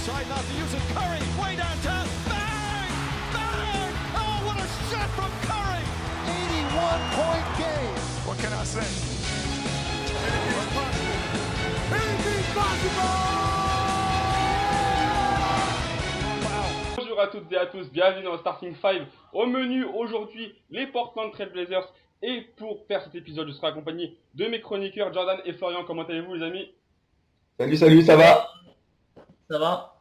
Decide not to use it. Curry, way downtown. Bang! Bang! Oh, what a shot from Curry! 81-point game. What can I say? Anything's possible. Anything's possible! Wow. Bonjour à toutes et à tous, bienvenue dans le Starting 5. Au menu aujourd'hui, les Portland Trail Blazers. Et pour faire cet épisode, je serai accompagné de mes chroniqueurs Jordan et Florian. Comment allez-vous les amis? Salut, ça va? Ça va.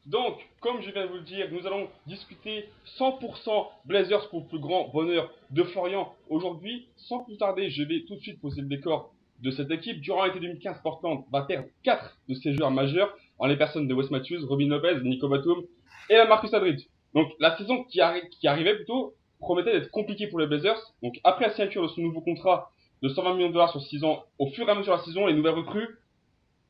Donc, comme je viens de vous le dire, nous allons discuter 100% Blazers pour le plus grand bonheur de Florian. Aujourd'hui, sans plus tarder, je vais tout de suite poser le décor de cette équipe. Durant l'été 2015, Portland va perdre 4 de ses joueurs majeurs en les personnes de Wes Matthews, Robin Lopez, Nico Batum et Marcus Aldridge. Donc, la saison qui arrivait plutôt promettait d'être compliquée pour les Blazers. Donc, après la signature de ce nouveau contrat de 120 millions de dollars sur 6 ans, au fur et à mesure de la saison, les nouvelles recrues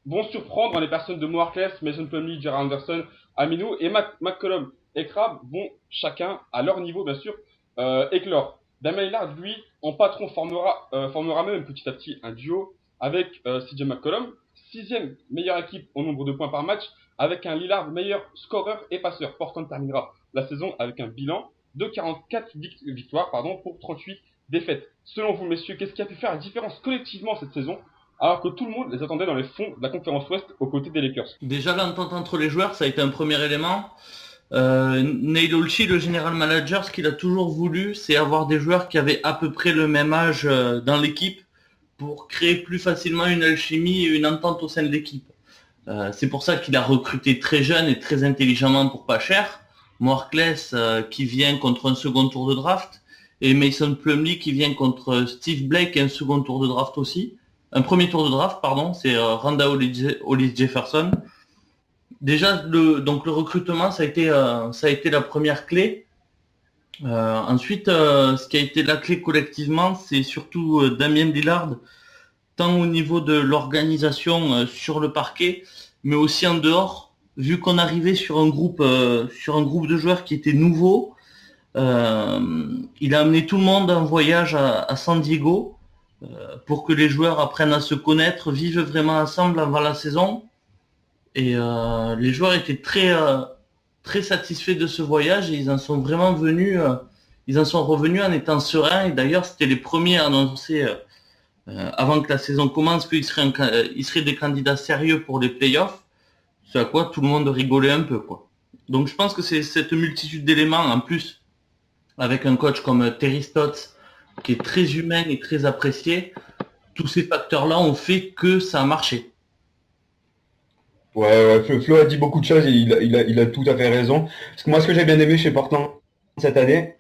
vont surprendre les personnes de Mo Harkless, Mason Plumlee, Jared Anderson, Aminou et McCollum et Crabbe vont chacun, à leur niveau bien sûr, éclore. Damian Lillard, lui, en patron, formera même petit à petit un duo avec CJ McCollum, 6e meilleure équipe au nombre de points par match, avec un Lillard meilleur scoreur et passeur. Portland terminera la saison avec un bilan de 44 victoires pour 38 défaites. Selon vous, messieurs, qu'est-ce qui a pu faire la différence collectivement cette saison, alors que tout le monde les attendait dans les fonds de la conférence Ouest aux côtés des Lakers? Déjà, l'entente entre les joueurs, ça a été un premier élément. Neil Olshey, le general manager, ce qu'il a toujours voulu, c'est avoir des joueurs qui avaient à peu près le même âge dans l'équipe pour créer plus facilement une alchimie et une entente au sein de l'équipe. C'est pour ça qu'il a recruté très jeune et très intelligemment pour pas cher. Mo Harkless qui vient contre un second tour de draft et Mason Plumlee qui vient contre Steve Blake et un second tour de draft aussi. Un premier tour de draft, pardon, c'est Randa Hollis Jefferson. Déjà, le recrutement, ça a été la première clé. Ensuite, ce qui a été la clé collectivement, c'est surtout Damian Lillard, tant au niveau de l'organisation sur le parquet, mais aussi en dehors, vu qu'on arrivait sur un groupe de joueurs qui était nouveau. Il a amené tout le monde en voyage à San Diego. Pour que les joueurs apprennent à se connaître, vivent vraiment ensemble avant la saison. Et les joueurs étaient très satisfaits de ce voyage et ils en sont revenus en étant sereins. Et d'ailleurs, c'était les premiers à annoncer avant que la saison commence qu'ils seraient des candidats sérieux pour les playoffs. Ce à quoi tout le monde rigolait un peu, quoi. Donc je pense que c'est cette multitude d'éléments, en plus, avec un coach comme Terry Stotts, qui est très humaine et très appréciée, tous ces facteurs-là ont fait que ça a marché. Ouais, Flo a dit beaucoup de choses et il a tout à fait raison. Parce que moi, ce que j'ai bien aimé chez Portland cette année,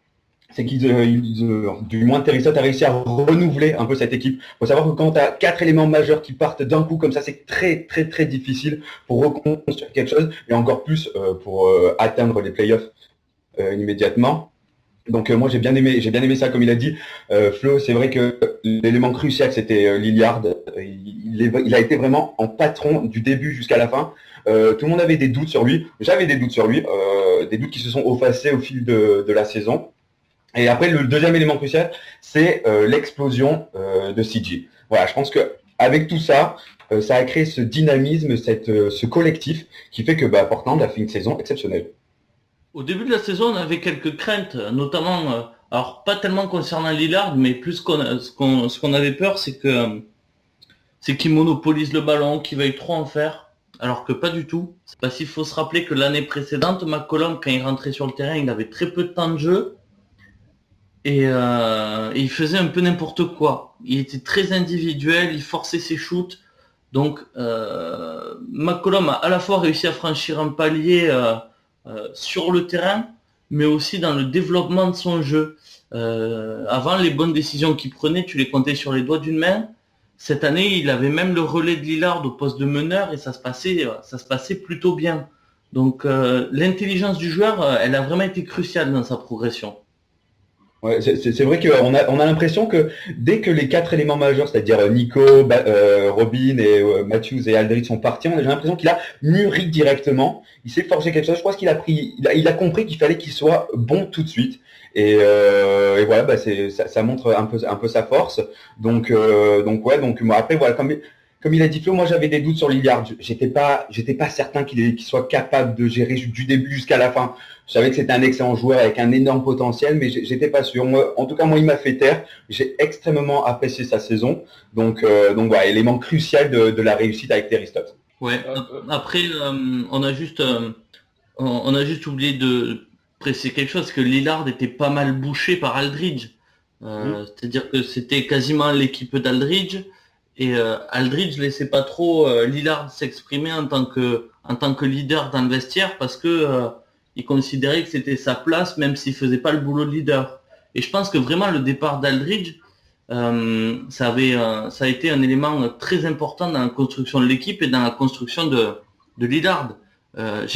c'est du moins Terry Stotts a réussi à renouveler un peu cette équipe. Faut savoir que quand tu as 4 éléments majeurs qui partent d'un coup comme ça, c'est très très très difficile pour reconstruire quelque chose et encore plus pour atteindre les playoffs immédiatement. Donc moi j'ai bien aimé ça comme il a dit. Flo, c'est vrai que l'élément crucial c'était Lillard. Il a été vraiment en patron du début jusqu'à la fin. Tout le monde avait des doutes sur lui. J'avais des doutes sur lui, des doutes qui se sont effacés au fil de la saison. Et après le deuxième élément crucial, c'est l'explosion de CJ. Voilà, je pense que avec tout ça, ça a créé ce dynamisme, ce collectif qui fait que Portland a fait une saison exceptionnelle. Au début de la saison, on avait quelques craintes, notamment, alors pas tellement concernant Lillard, mais plus ce qu'on avait peur, c'est qu'il monopolise le ballon, qu'il veuille trop en faire, alors que pas du tout. C'est parce qu'il faut se rappeler que l'année précédente, McCollum, quand il rentrait sur le terrain, il avait très peu de temps de jeu et il faisait un peu n'importe quoi. Il était très individuel, il forçait ses shoots. Donc McCollum a à la fois réussi à franchir un palier sur le terrain, mais aussi dans le développement de son jeu. Avant, les bonnes décisions qu'il prenait, tu les comptais sur les doigts d'une main. Cette année, il avait même le relais de Lillard au poste de meneur et ça se passait plutôt bien. Donc l'intelligence du joueur, elle a vraiment été cruciale dans sa progression. Ouais, c'est vrai qu'on a l'impression que dès que les 4 éléments majeurs, c'est-à-dire Nico, Robin et Matthews et Aldridge sont partis, j'ai l'impression qu'il a mûri directement. Il s'est forgé quelque chose. Je pense qu'il il a compris qu'il fallait qu'il soit bon tout de suite. Et voilà, ça montre un peu sa force. Donc moi après voilà, comme il a dit Flo, moi j'avais des doutes sur Lillard. J'étais pas certain qu'il soit capable de gérer du début jusqu'à la fin. Je savais que c'était un excellent joueur avec un énorme potentiel, mais j'étais pas sûr. Moi, en tout cas, moi, il m'a fait taire. J'ai extrêmement apprécié sa saison. Donc voilà, élément crucial de la réussite avec Terry Stotts. Ouais. Après, on a juste oublié de préciser quelque chose, que Lillard était pas mal bouché par Aldridge. C'est-à-dire que c'était quasiment l'équipe d'Aldridge. Et Aldridge laissait pas trop Lillard s'exprimer en tant que leader dans le vestiaire parce que il considérait que c'était sa place même s'il faisait pas le boulot de leader. Et je pense que vraiment le départ d'Aldridge ça a été un élément très important dans la construction de l'équipe et dans la construction de Lillard. Alors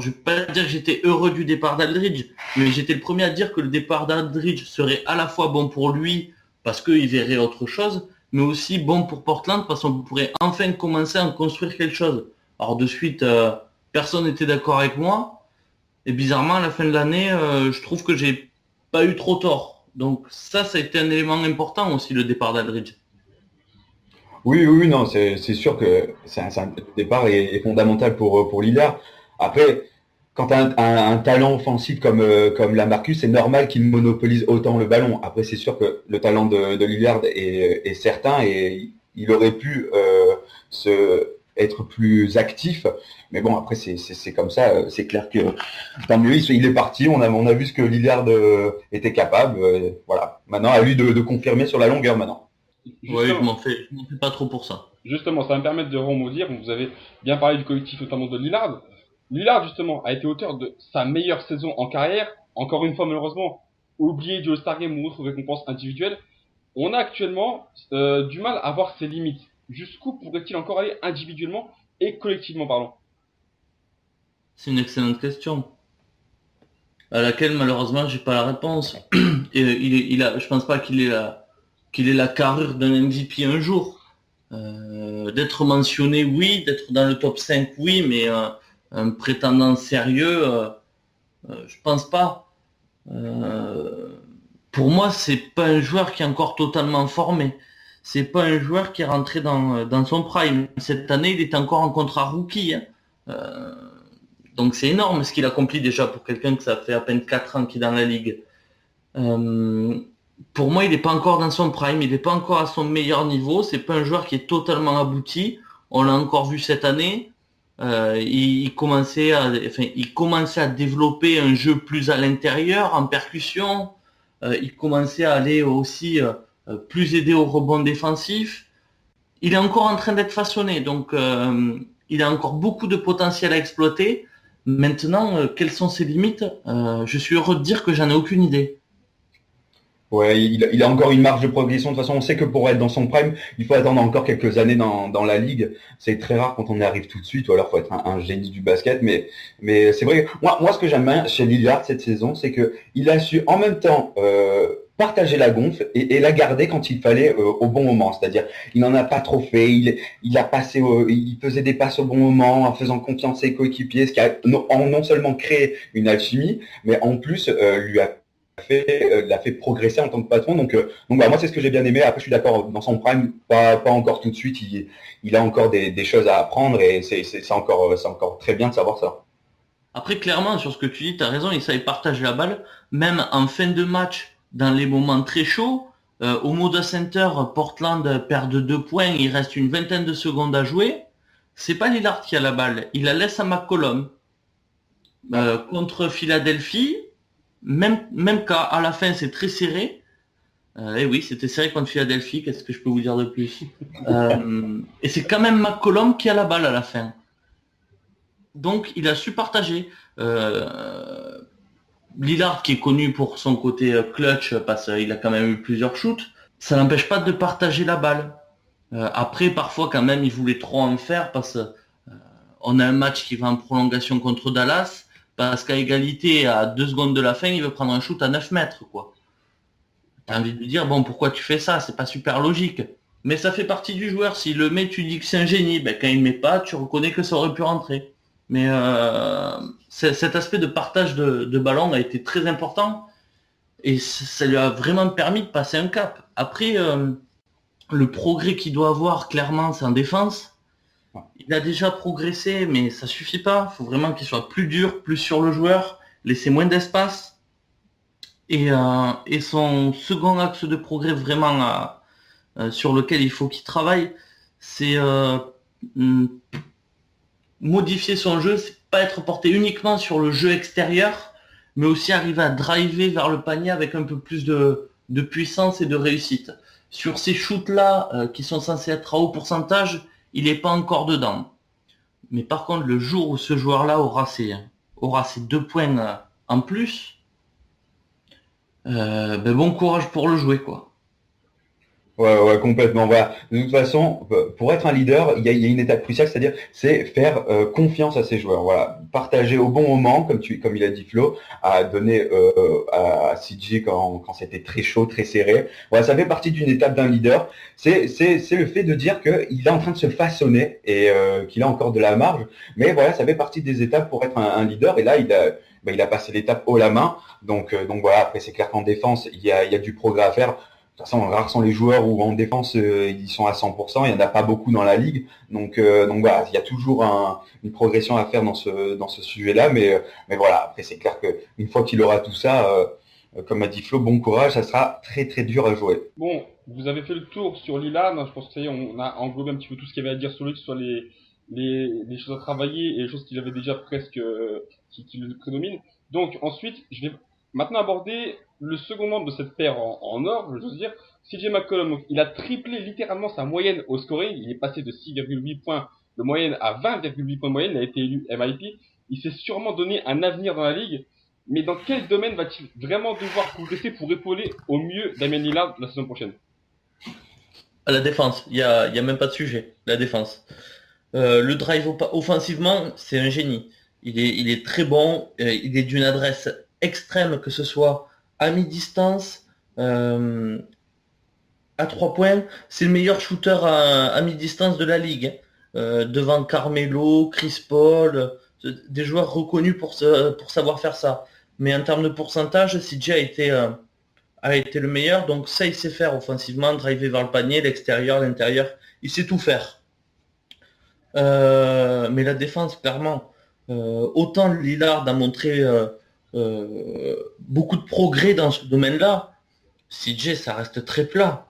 je vais pas dire que j'étais heureux du départ d'Aldridge, mais j'étais le premier à dire que le départ d'Aldridge serait à la fois bon pour lui parce qu'il verrait autre chose, mais aussi bon pour Portland parce qu'on pourrait enfin commencer à en construire quelque chose. Alors de suite, personne n'était d'accord avec moi, et bizarrement à la fin de l'année, je trouve que j'ai pas eu trop tort. Donc ça a été un élément important aussi, le départ d'Aldridge. Oui, non, c'est sûr que le départ est fondamental pour Lillard. Après, quand tu as un talent offensif comme Lamarcus, c'est normal qu'il monopolise autant le ballon. Après, c'est sûr que le talent de Lillard est certain et il aurait pu être plus actif. Mais bon, après, c'est comme ça. C'est clair que tant mieux, il est parti. On a vu ce que Lillard était capable. Voilà. Maintenant, à lui de confirmer sur la longueur maintenant. Oui, je m'en fais pas trop pour ça. Justement, ça va me permettre de rebondir. Vous avez bien parlé du collectif, notamment de Lillard. Lillard, justement, a été auteur de sa meilleure saison en carrière. Encore une fois, malheureusement, oublié du All-Star Game ou autre récompense individuelle. On a actuellement du mal à voir ses limites. Jusqu'où pourrait-il encore aller individuellement et collectivement parlant? C'est une excellente question, à laquelle malheureusement j'ai pas la réponse. Et je pense pas qu'il ait la carrure d'un MVP un jour. D'être mentionné, oui, d'être dans le top 5, oui, mais un prétendant sérieux, je pense pas. Pour moi, c'est pas un joueur qui est encore totalement formé. C'est pas un joueur qui est rentré dans son prime. Cette année, il est encore en contrat rookie. Donc c'est énorme ce qu'il accomplit déjà pour quelqu'un que ça fait à peine 4 ans qu'il est dans la ligue. Pour moi, il n'est pas encore dans son prime, il n'est pas encore à son meilleur niveau. C'est pas un joueur qui est totalement abouti. On l'a encore vu cette année. Il commençait à développer un jeu plus à l'intérieur, en percussion. Il commençait à aller aussi plus aider au rebond défensif. Il est encore en train d'être façonné, donc il a encore beaucoup de potentiel à exploiter. Maintenant, quelles sont ses limites? Je suis heureux de dire que j'en ai aucune idée. Ouais, il a encore une marge de progression. De toute façon, on sait que pour être dans son prime, il faut attendre encore quelques années dans la ligue. C'est très rare quand on y arrive tout de suite, ou alors faut être un génie du basket. Mais c'est vrai. Moi, ce que j'aime bien chez Lillard cette saison, c'est que il a su en même temps partager la gonfle et la garder quand il fallait au bon moment. C'est-à-dire, il n'en a pas trop fait. Il faisait des passes au bon moment en faisant confiance à ses coéquipiers, ce qui a non seulement créé une alchimie, mais en plus l'a fait progresser en tant que patron. Donc bah, moi c'est ce que j'ai bien aimé. Après je suis d'accord, dans son prime, pas encore tout de suite. Il a encore des choses à apprendre et c'est encore très bien de savoir ça. Après clairement sur ce que tu dis, tu as raison, il savait partager la balle, même en fin de match, dans les moments très chauds. Au Moda Center, Portland perd de 2 points, il reste une vingtaine de secondes à jouer. C'est pas Lillard qui a la balle, il la laisse à McCollum. Contre Philadelphie, même qu'à la fin c'est très serré. Et oui, c'était serré contre Philadelphie, qu'est-ce que je peux vous dire de plus? Et c'est quand même McCollum qui a la balle à la fin. Donc il a su partager. Lillard qui est connu pour son côté clutch parce qu'il a quand même eu plusieurs shoots, ça n'empêche pas de partager la balle. Après parfois quand même il voulait trop en faire parce on a un match qui va en prolongation contre Dallas. Parce qu'à égalité, à 2 secondes de la fin, il veut prendre un shoot à 9 mètres, quoi. T'as envie de lui dire, bon, pourquoi tu fais ça? C'est pas super logique. Mais ça fait partie du joueur. S'il le met, tu dis que c'est un génie. Ben, quand il le met pas, tu reconnais que ça aurait pu rentrer. Mais cet aspect de partage de ballon a été très important. Et ça lui a vraiment permis de passer un cap. Après, le progrès qu'il doit avoir, clairement, c'est en défense. Il a déjà progressé, mais ça suffit pas. Il faut vraiment qu'il soit plus dur, plus sur le joueur, laisser moins d'espace. Et son second axe de progrès vraiment sur lequel il faut qu'il travaille, c'est modifier son jeu, c'est pas être porté uniquement sur le jeu extérieur, mais aussi arriver à driver vers le panier avec un peu plus de puissance et de réussite. Sur ces shoots-là, qui sont censés être à haut pourcentage, il n'est pas encore dedans. Mais par contre, le jour où ce joueur-là aura ses 2 points en plus, bon courage pour le jouer, quoi. Ouais, complètement. Voilà. De toute façon, pour être un leader, il y a une étape cruciale, c'est-à-dire c'est faire confiance à ses joueurs. Voilà, partager au bon moment, comme il a dit Flo, à donner à CJ quand c'était très chaud, très serré. Voilà, ça fait partie d'une étape d'un leader. C'est le fait de dire qu'il est en train de se façonner et qu'il a encore de la marge. Mais voilà, ça fait partie des étapes pour être un leader. Et là, il a passé l'étape haut la main. Donc voilà. Après, c'est clair qu'en défense, il y a du progrès à faire. De toute façon, rares sont les joueurs où en défense ils sont à 100%. Il n'y en a pas beaucoup dans la ligue, donc voilà, il y a toujours une progression à faire dans ce sujet-là. Mais voilà, après c'est clair que une fois qu'il aura tout ça, comme a dit Flo, bon courage, ça sera très très dur à jouer. Bon, vous avez fait le tour sur Lillard. Je pense que ça y est, on a englobé un petit peu tout ce qu'il y avait à dire sur lui, que ce soit les choses à travailler et les choses qu'il avait déjà presque qui le prédominent. Donc ensuite, je vais maintenant aborder le second membre de cette paire en or, je veux dire, CJ McCollum. Donc, il a triplé littéralement sa moyenne au scoring. Il est passé de 6,8 points de moyenne à 20,8 points de moyenne. Il a été élu MIP. Il s'est sûrement donné un avenir dans la ligue. Mais dans quel domaine va-t-il vraiment devoir progresser pour épauler au mieux Damian Lillard la saison prochaine? À la défense, il y a même pas de sujet. La défense. Le drive offensivement, c'est un génie. Il est très bon. Il est d'une adresse extrême, que ce soit à mi-distance, à 3 points. C'est le meilleur shooter à mi-distance de la ligue. Devant Carmelo, Chris Paul, des joueurs reconnus pour savoir faire ça. Mais en termes de pourcentage, CJ a été le meilleur. Donc ça, il sait faire offensivement, driver vers le panier, l'extérieur, l'intérieur. Il sait tout faire. Mais la défense, clairement, autant Lillard a montré beaucoup de progrès dans ce domaine-là, CJ, ça reste très plat.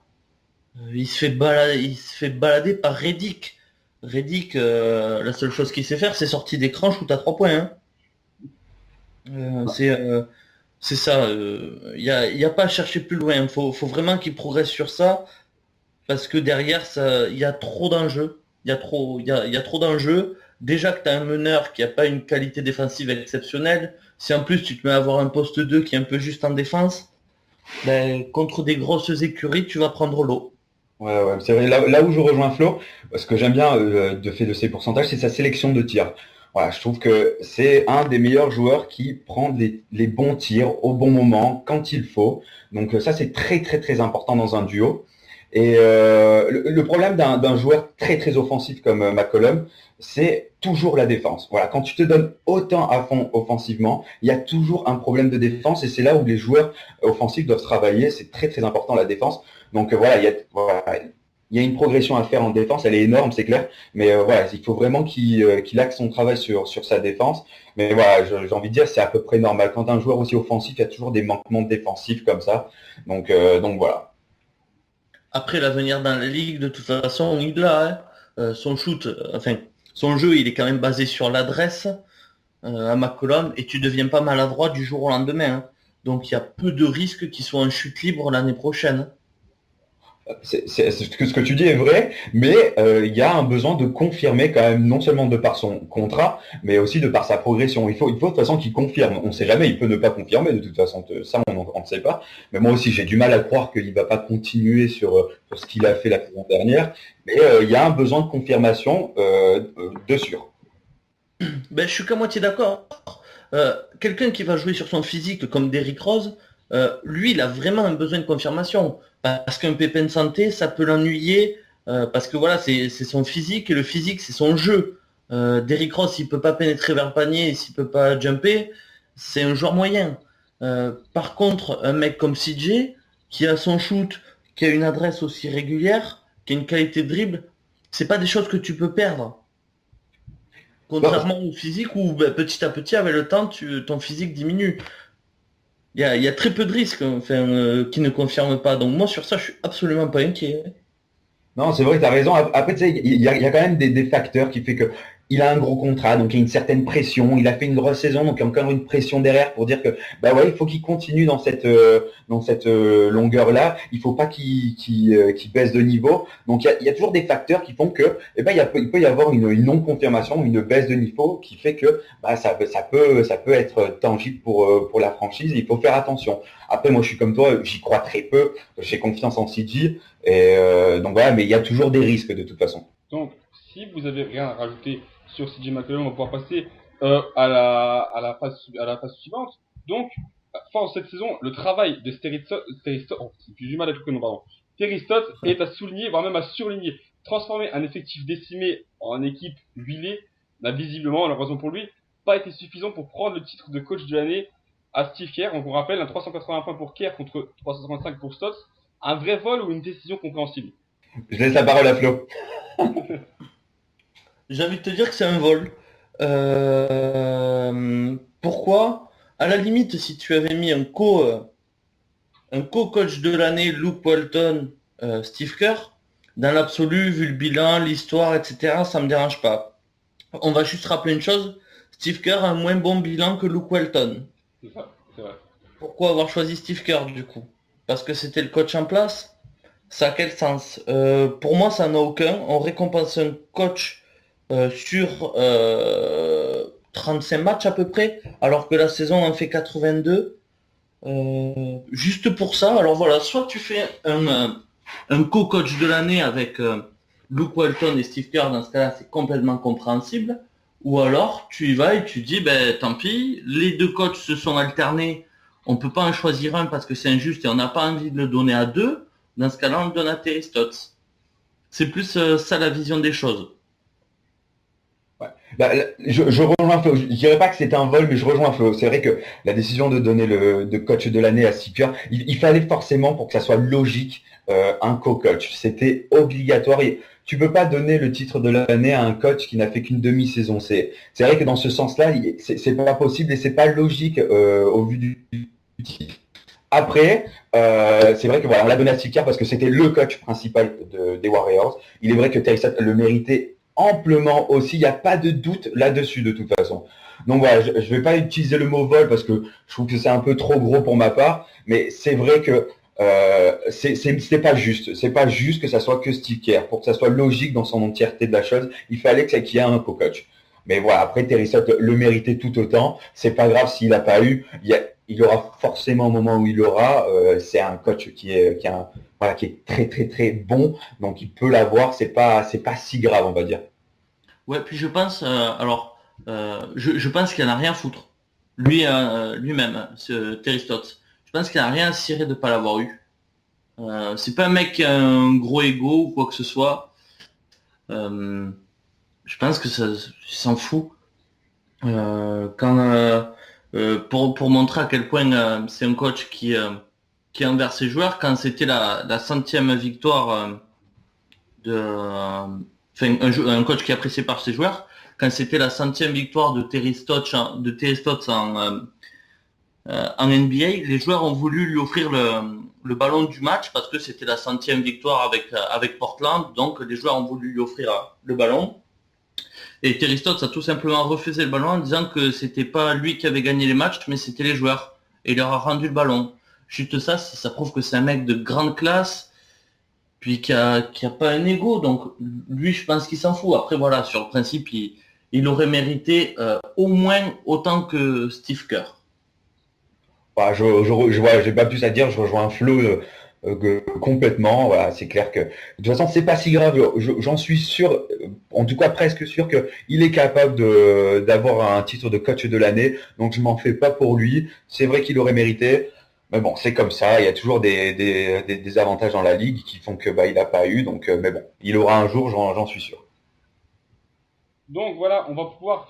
Il se fait balader par Redick. Redick, la seule chose qu'il sait faire, c'est sortir d'écran, shoot à 3 points. C'est ça. Il y a pas à chercher plus loin. Faut vraiment qu'il progresse sur ça, parce que derrière, il y a trop d'enjeux. Il y a trop d'enjeux. Déjà que tu as un meneur qui a pas une qualité défensive exceptionnelle, si en plus tu te mets à avoir un poste 2 qui est un peu juste en défense, contre des grosses écuries, tu vas prendre l'eau. Ouais, c'est vrai. Là où je rejoins Flo, ce que j'aime bien de fait de ses pourcentages, c'est sa sélection de tirs. Voilà, je trouve que c'est un des meilleurs joueurs qui prend les bons tirs au bon moment, quand il faut. Donc ça, c'est très très très important dans un duo. Et le problème d'un joueur très très offensif comme McCollum, c'est toujours la défense. Voilà, quand tu te donnes autant à fond offensivement, il y a toujours un problème de défense et c'est là où les joueurs offensifs doivent travailler. C'est très très important la défense. Donc voilà, il y a une progression à faire en défense. Elle est énorme, c'est clair. Mais voilà, il faut vraiment qu'il axe son travail sur sa défense. Mais voilà, j'ai envie de dire, c'est à peu près normal. Quand un joueur aussi offensif, il y a toujours des manquements défensifs comme ça. Donc voilà. Après, l'avenir dans la ligue, de toute façon, il l'a. Son shoot, son jeu, il est quand même basé sur l'adresse à McCollum, et tu deviens pas maladroit du jour au lendemain. Hein. Donc, il y a peu de risques qu'il soit en chute libre l'année prochaine. Ce que tu dis est vrai, mais il y a un besoin de confirmer quand même, non seulement de par son contrat, mais aussi de par sa progression. Il faut de toute façon qu'il confirme. On ne sait jamais, il peut ne pas confirmer de toute façon, ça on ne sait pas. Mais moi aussi j'ai du mal à croire qu'il va pas continuer sur ce qu'il a fait la saison dernière. Mais il y a un besoin de confirmation de sûr. Je suis qu'à moitié d'accord. Quelqu'un qui va jouer sur son physique comme Derrick Rose, lui, il a vraiment un besoin de confirmation. Parce qu'un pépin de santé, ça peut l'ennuyer, parce que voilà, c'est son physique, et le physique, c'est son jeu. Derrick Rose, s'il peut pas pénétrer vers le panier, et s'il peut pas jumper, c'est un joueur moyen. Par contre, un mec comme CJ, qui a son shoot, qui a une adresse aussi régulière, qui a une qualité de dribble, c'est pas des choses que tu peux perdre. Contrairement au physique où petit à petit, avec le temps, ton physique diminue. Il y a très peu de risques qui ne confirment pas. Donc moi, sur ça, je suis absolument pas inquiet. Non, c'est vrai, tu as raison. Après, tu sais, il y a quand même des facteurs qui fait que il a un gros contrat, donc il y a une certaine pression. Il a fait une grosse saison, donc il y a encore une pression derrière pour dire que bah ouais, il faut qu'il continue dans cette longueur-là. Il faut pas qu'il baisse de niveau. Donc il y a toujours des facteurs qui font que eh ben il peut y avoir une non-confirmation, une baisse de niveau qui fait que bah ça peut être tangible pour la franchise. Il faut faire attention. Après, moi, je suis comme toi, j'y crois très peu. J'ai confiance en CG. Et donc voilà, mais il y a toujours des risques de toute façon. Donc, si vous avez rien à rajouter sur CJ McCollum, on va pouvoir passer à la phase suivante. Donc, fin de cette saison, le travail de Terry Stotts est à souligner, voire même à surligner. Transformer un effectif décimé en équipe huilée n'a visiblement, malheureusement pour lui, pas été suffisant pour prendre le titre de coach de l'année à Steve Kerr. On vous rappelle, un 380 points pour Kerr contre 335 pour Stotts. Un vrai vol ou une décision compréhensible? Je laisse la parole à Flo. J'ai envie de te dire que c'est un vol. Pourquoi? À la limite, si tu avais mis un co-coach de l'année, Luke Walton, Steve Kerr, dans l'absolu, vu le bilan, l'histoire, etc., ça me dérange pas. On va juste rappeler une chose, Steve Kerr a un moins bon bilan que Luke Walton. C'est ça, c'est vrai. Pourquoi avoir choisi Steve Kerr du coup? Parce que c'était le coach en place? Ça a quel sens? Pour moi, ça n'a aucun. On récompense un coach sur 35 matchs à peu près, alors que la saison en fait 82. Juste pour ça. Alors voilà, soit tu fais un co-coach de l'année avec Luke Walton et Steve Kerr, dans ce cas-là, c'est complètement compréhensible. Ou alors, tu y vas et tu dis, ben tant pis, les deux coachs se sont alternés. On peut pas en choisir un parce que c'est injuste et on n'a pas envie de le donner à deux. Dans ce cas-là, on le donne à Terry Stotts. C'est plus ça la vision des choses. Ouais. Bah, je rejoins Flo. Je dirais pas que c'était un vol, mais je rejoins Flo. C'est vrai que la décision de donner de coach de l'année à Steve Kerr, il fallait forcément, pour que ça soit logique, un co-coach. C'était obligatoire. Et tu peux pas donner le titre de l'année à un coach qui n'a fait qu'une demi-saison. C'est vrai que dans ce sens-là, c'est pas possible et c'est pas logique au vu du titre. Après, c'est vrai que voilà, on l'a donné à Steve Kerr parce que c'était le coach principal des Warriors. Il est vrai que Terry Stotts le méritait amplement aussi. Il n'y a pas de doute là-dessus de toute façon. Donc voilà, je vais pas utiliser le mot vol parce que je trouve que c'est un peu trop gros pour ma part. Mais c'est vrai que c'est pas juste. C'est pas juste que ça soit que Steve Kerr. Pour que ça soit logique dans son entièreté de la chose, il fallait qu'il y ait un co-coach. Mais voilà, après Terry Stotts le méritait tout autant. C'est pas grave s'il n'a pas eu. Il y aura forcément un moment où il aura. C'est un coach qui est très très très bon, donc il peut l'avoir. C'est pas si grave, on va dire. Ouais, puis je pense, je pense qu'il en a rien à foutre. Lui-même, ce Terry Stotts. Je pense qu'il en a rien à cirer de pas l'avoir eu. C'est pas un mec qui a un gros ego ou quoi que ce soit. Je pense que ça, il s'en fout. Pour montrer à quel point c'est un coach qui est envers ses joueurs, quand c'était la centième victoire un coach qui est apprécié par ses joueurs, quand c'était la centième victoire de Terry Stotts en NBA, les joueurs ont voulu lui offrir le ballon du match parce que c'était la centième victoire avec Portland, donc les joueurs ont voulu lui offrir le ballon. Et Terry Stotts a tout simplement refusé le ballon en disant que c'était pas lui qui avait gagné les matchs, mais c'était les joueurs. Et il leur a rendu le ballon. Juste ça prouve que c'est un mec de grande classe, puis qui a pas un ego. Donc lui, je pense qu'il s'en fout. Après voilà, sur le principe, il aurait mérité au moins autant que Steve Kerr. Bah, j'ai pas plus à dire. Je rejoins Flo complètement. Voilà, c'est clair que de toute façon, c'est pas si grave. J'en suis sûr, en tout cas presque sûr que il est capable d'avoir un titre de coach de l'année. Donc je m'en fais pas pour lui. C'est vrai qu'il aurait mérité. Mais bon, c'est comme ça. Il y a toujours des avantages dans la ligue qui font que il a pas eu. Donc, mais bon, il aura un jour, j'en suis sûr. Donc voilà, on va pouvoir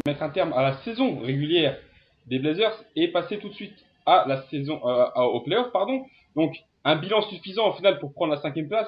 mettre un terme à la saison régulière des Blazers et passer tout de suite à la saison aux playoffs, pardon. Donc un bilan suffisant au final pour prendre la 5e place.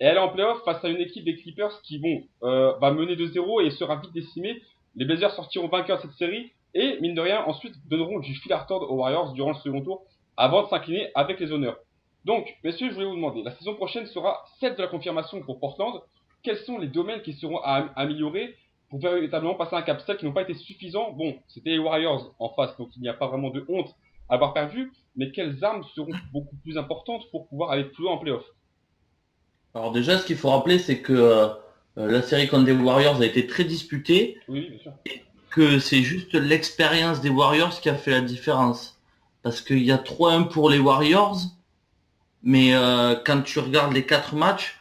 et aller en playoff face à une équipe des Clippers qui va mener 2-0 et sera vite décimée. Les Blazers sortiront vainqueurs de cette série et, mine de rien, ensuite donneront du fil à retordre aux Warriors durant le second tour avant de s'incliner avec les honneurs. Donc, messieurs, je voulais vous demander, la saison prochaine sera celle de la confirmation pour Portland. Quels sont les domaines qui seront à améliorer pour véritablement passer un cap? Celles qui n'ont pas été suffisants, bon, c'était les Warriors en face, donc il n'y a pas vraiment de honte à avoir perdu, mais quelles armes seront beaucoup plus importantes pour pouvoir aller plus loin en playoff? Alors déjà, ce qu'il faut rappeler, c'est que la série contre les Warriors a été très disputée, Oui, bien sûr. que c'est juste l'expérience des Warriors qui a fait la différence. Parce qu'il y a 3-1 pour les Warriors, mais quand tu regardes les 4 matchs,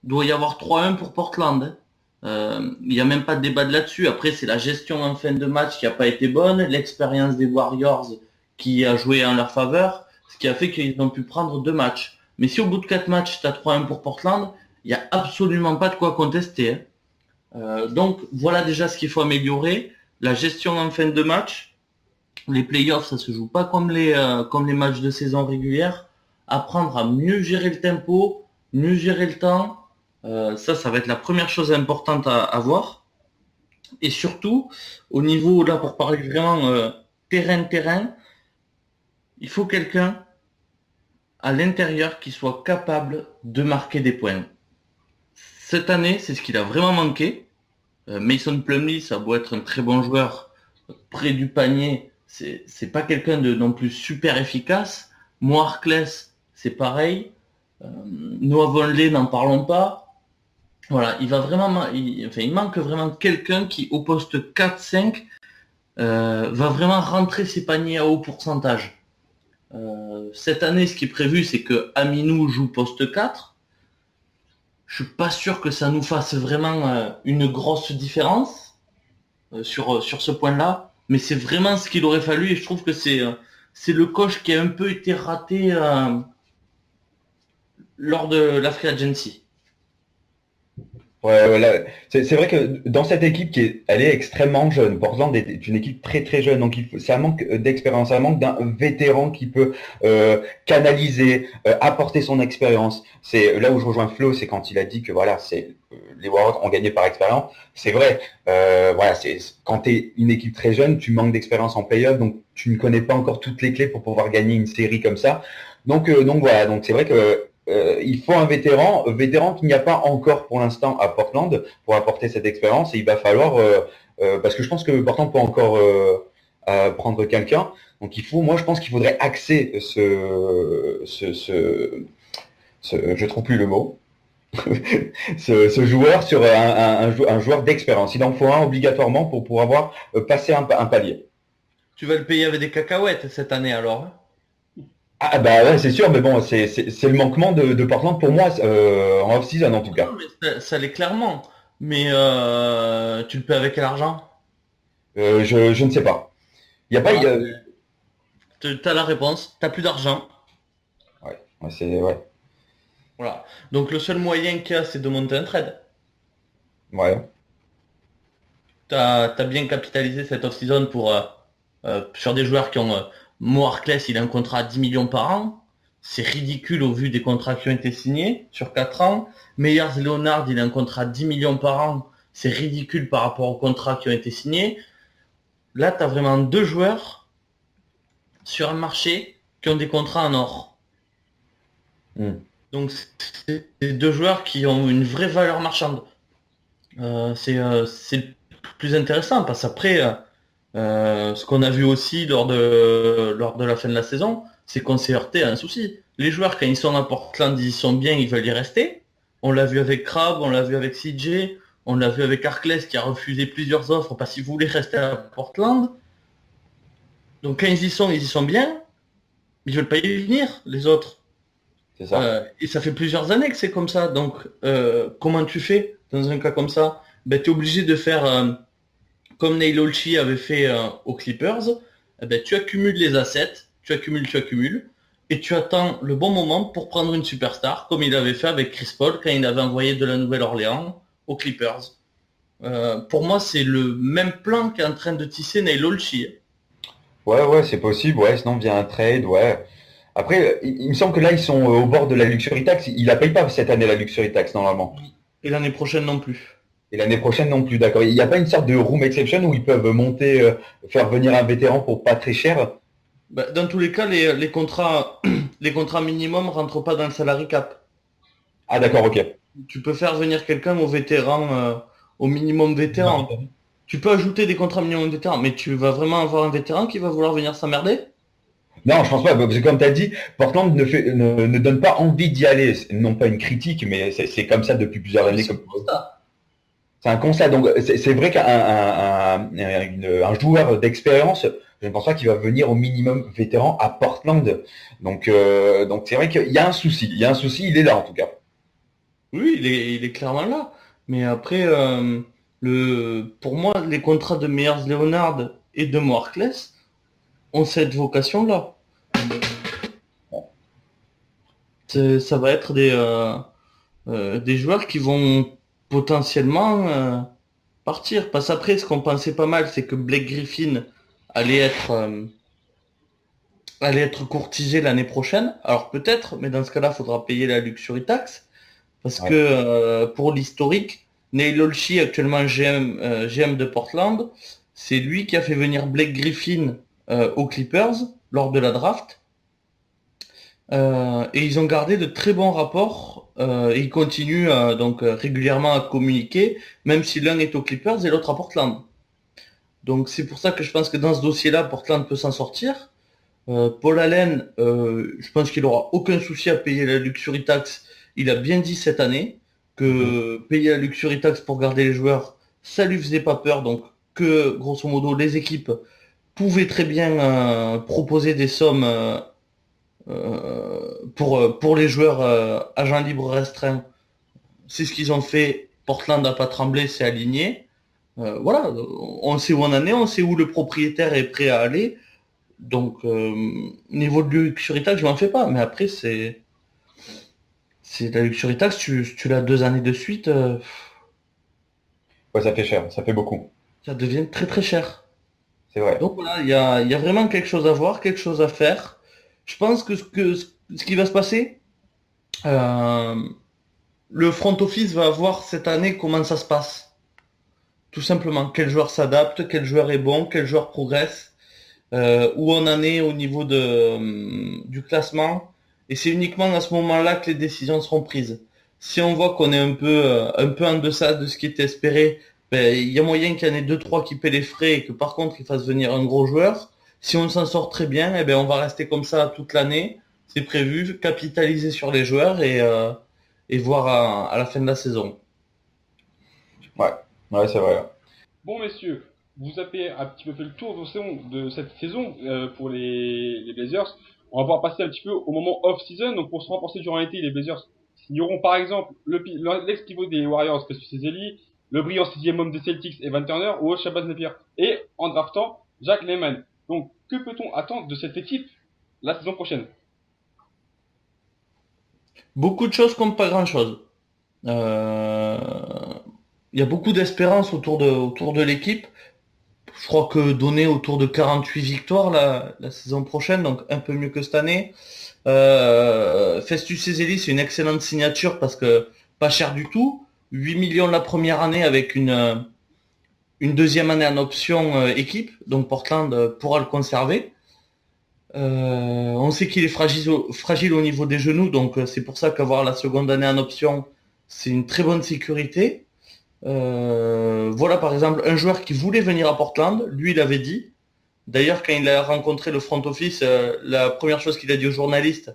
il doit y avoir 3-1 pour Portland. Il n'y a même pas de débat de là-dessus. Après, c'est la gestion en fin de match qui n'a pas été bonne, l'expérience des Warriors qui a joué en leur faveur, ce qui a fait qu'ils ont pu prendre 2 matchs. Mais si au bout de 4 matchs, tu as 3-1 pour Portland, il n'y a absolument pas de quoi contester. Donc voilà déjà ce qu'il faut améliorer. La gestion en fin de match. Les playoffs, ça se joue pas comme les matchs de saison régulière. Apprendre à mieux gérer le tempo, mieux gérer le temps. Ça va être la première chose importante à avoir. Et surtout, au niveau, là, pour parler vraiment terrain, il faut quelqu'un à l'intérieur qui soit capable de marquer des points. Cette année, c'est ce qu'il a vraiment manqué. Mason Plumlee, ça doit être un très bon joueur près du panier. C'est pas quelqu'un de non plus super efficace. Mo Harkless, c'est pareil. Noah Vonleh, n'en parlons pas. Voilà, il manque vraiment quelqu'un qui, au poste 4-5, va vraiment rentrer ses paniers à haut pourcentage. Cette année, ce qui est prévu, c'est que Aminou joue poste 4. Je suis pas sûr que ça nous fasse vraiment une grosse différence sur ce point-là, mais c'est vraiment ce qu'il aurait fallu, et je trouve que c'est le coach qui a un peu été raté lors de la free agency. Ouais, c'est vrai que dans cette équipe elle est extrêmement jeune. Portland est une équipe très très jeune, donc c'est un manque d'expérience, un manque d'un vétéran qui peut canaliser, apporter son expérience. C'est là où je rejoins Flo, c'est quand il a dit que voilà, les Warriors ont gagné par expérience. C'est vrai. Voilà, c'est quand t'es une équipe très jeune, tu manques d'expérience en playoff, donc tu ne connais pas encore toutes les clés pour pouvoir gagner une série comme ça. Donc voilà, donc c'est vrai que il faut un vétéran qu'il n'y a pas encore pour l'instant à Portland pour apporter cette expérience, et il va falloir parce que je pense que Portland peut encore prendre quelqu'un. Donc je pense qu'il faudrait axer je trouve plus le mot, ce joueur sur un joueur d'expérience. Il en faut un obligatoirement pour pouvoir passer un palier. Tu vas le payer avec des cacahuètes cette année alors? Ah bah ouais, c'est sûr, mais bon, c'est le manquement de Portland pour moi en off-season en tout cas. Non, mais ça l'est clairement. Mais tu le paies avec quel argent? Je ne sais pas. Il y a pas. T'as la réponse. T'as plus d'argent. Ouais, ouais. Voilà. Donc le seul moyen qu'il y a, c'est de monter un trade. Ouais. T'as bien capitalisé cette off-season sur des joueurs qui ont... Mo Harkless, il a un contrat à 10 millions par an. C'est ridicule au vu des contrats qui ont été signés sur 4 ans. Meyers Leonard, il a un contrat à 10 millions par an. C'est ridicule par rapport aux contrats qui ont été signés. Là, tu as vraiment 2 joueurs sur un marché qui ont des contrats en or. Donc, c'est 2 joueurs qui ont une vraie valeur marchande. C'est le plus intéressant parce qu'après... ce qu'on a vu aussi lors de la fin de la saison, c'est qu'on s'est heurté à un souci. Les joueurs, quand ils sont à Portland, ils sont bien, ils veulent y rester. On l'a vu avec Crabbe, on l'a vu avec CJ, on l'a vu avec Harkless qui a refusé plusieurs offres parce qu'il voulait rester à Portland. Donc quand ils y sont bien, ils veulent pas y venir, les autres. C'est ça. Et ça fait plusieurs années que c'est comme ça. Donc comment tu fais dans un cas comme ça? Ben, tu es obligé de faire... comme Neil Olshey avait fait aux Clippers, tu accumules les assets, tu accumules, et tu attends le bon moment pour prendre une superstar, comme il avait fait avec Chris Paul quand il avait envoyé de la Nouvelle-Orléans aux Clippers. Pour moi, c'est le même plan qu'est en train de tisser Neil Olshey. Ouais, c'est possible, ouais, sinon via un trade, ouais. Après, il me semble que là, ils sont au bord de la Luxury Tax. Ils la payent pas cette année, la Luxury Tax, normalement. Et l'année prochaine non plus. Et l'année prochaine non plus, d'accord. Il n'y a pas une sorte de room exception où ils peuvent monter, faire venir un vétéran pour pas très cher? Bah, dans tous les cas, les contrats, les contrats minimum rentrent pas dans le salary cap. Ah, d'accord, ok. Tu peux faire venir quelqu'un au vétéran, au minimum vétéran. Tu peux ajouter des contrats minimum vétérans, mais tu vas vraiment avoir un vétéran qui va vouloir venir s'emmerder? Non, je pense pas, parce que comme tu as dit, Portland ne donne pas envie d'y aller. C'est non pas une critique, mais c'est comme ça depuis plusieurs années. C'est un constat. Donc, c'est vrai qu'un joueur d'expérience, je ne pense pas qu'il va venir au minimum vétéran à Portland. Donc c'est vrai qu'il y a un souci. Il y a un souci, il est là en tout cas. Oui, il est clairement là. Mais après, pour moi, les contrats de Meyers Leonard et de Markless ont cette vocation-là. Ça va être des joueurs qui vont potentiellement partir. Parce qu'après, ce qu'on pensait pas mal, c'est que Blake Griffin allait être courtisé l'année prochaine. Alors peut-être, mais dans ce cas-là, il faudra payer la Luxury Tax. Parce que pour l'historique, Neil Olshey, actuellement GM de Portland, c'est lui qui a fait venir Blake Griffin aux Clippers lors de la draft. Et ils ont gardé de très bons rapports et ils continuent donc régulièrement à communiquer, même si l'un est aux Clippers et l'autre à Portland. Donc c'est pour ça que je pense que dans ce dossier-là, Portland peut s'en sortir. Paul Allen, je pense qu'il aura aucun souci à payer la Luxury Tax. Il a bien dit cette année que payer la Luxury Tax pour garder les joueurs, ça lui faisait pas peur. Donc que grosso modo les équipes pouvaient très bien proposer des sommes pour les joueurs agents libres restreints. C'est ce qu'ils ont fait. Portland n'a pas tremblé, c'est aligné. Voilà, on sait où on en est, on sait où le propriétaire est prêt à aller. Donc niveau de Luxury Tax, je m'en fais pas. Mais après, c'est la Luxury Tax, tu l'as 2 années de suite, Ouais, ça fait cher, ça fait beaucoup. ça devient très très cher. C'est vrai. Donc voilà, il y a vraiment quelque chose à voir, quelque chose à faire. Je pense que ce qui va se passer, le front office va voir cette année comment ça se passe. Tout simplement, quel joueur s'adapte, quel joueur est bon, quel joueur progresse, où on en est au niveau du classement. Et c'est uniquement à ce moment-là que les décisions seront prises. Si on voit qu'on est un peu en deçà de ce qui était espéré, ben, il y a moyen qu'il y en ait 2-3 qui paient les frais et que par contre ils fassent venir un gros joueur. Si on s'en sort très bien, eh ben, on va rester comme ça toute l'année. C'est prévu, capitaliser sur les joueurs et voir à la fin de la saison. Ouais, c'est vrai. Bon, messieurs, vous avez un petit peu fait le tour de cette saison pour les Blazers. On va pouvoir passer un petit peu au moment off-season. Donc, pour se renforcer durant l'été, les Blazers signeront par exemple l'ex-pivot des Warriors, Cassius Ezeli, le brillant 6e homme des Celtics, Evan Turner, ou Shabazz Napier, et en draftant Jack Layman. Donc, que peut-on attendre de cette équipe la saison prochaine? Beaucoup de choses comme pas grand-chose. Il y a beaucoup d'espérance autour de l'équipe. Je crois que donner autour de 48 victoires la saison prochaine, donc un peu mieux que cette année. Festus Ezeli, c'est une excellente signature parce que pas cher du tout. 8 millions la première année avec une deuxième année en option équipe. Donc Portland pourra le conserver. On sait qu'il est fragile au niveau des genoux, donc c'est pour ça qu'avoir la seconde année en option, c'est une très bonne sécurité. Voilà par exemple un joueur qui voulait venir à Portland, lui il avait dit. D'ailleurs quand il a rencontré le front office, la première chose qu'il a dit aux journalistes,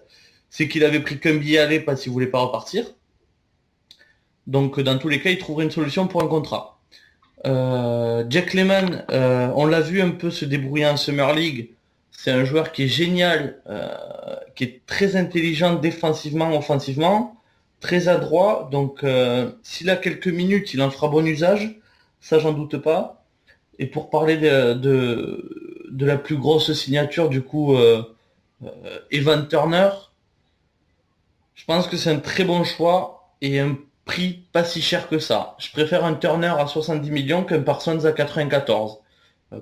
c'est qu'il avait pris qu'un billet aller parce qu'il voulait pas repartir. Donc dans tous les cas, il trouverait une solution pour un contrat. Jack Layman, on l'a vu un peu se débrouiller en Summer League. C'est un joueur qui est génial, qui est très intelligent défensivement, offensivement, très adroit. Donc s'il a quelques minutes, il en fera bon usage. Ça, j'en doute pas. Et pour parler de la plus grosse signature, du coup, Evan Turner, je pense que c'est un très bon choix et un prix pas si cher que ça. Je préfère un Turner à 70 millions qu'un Parsons à 94,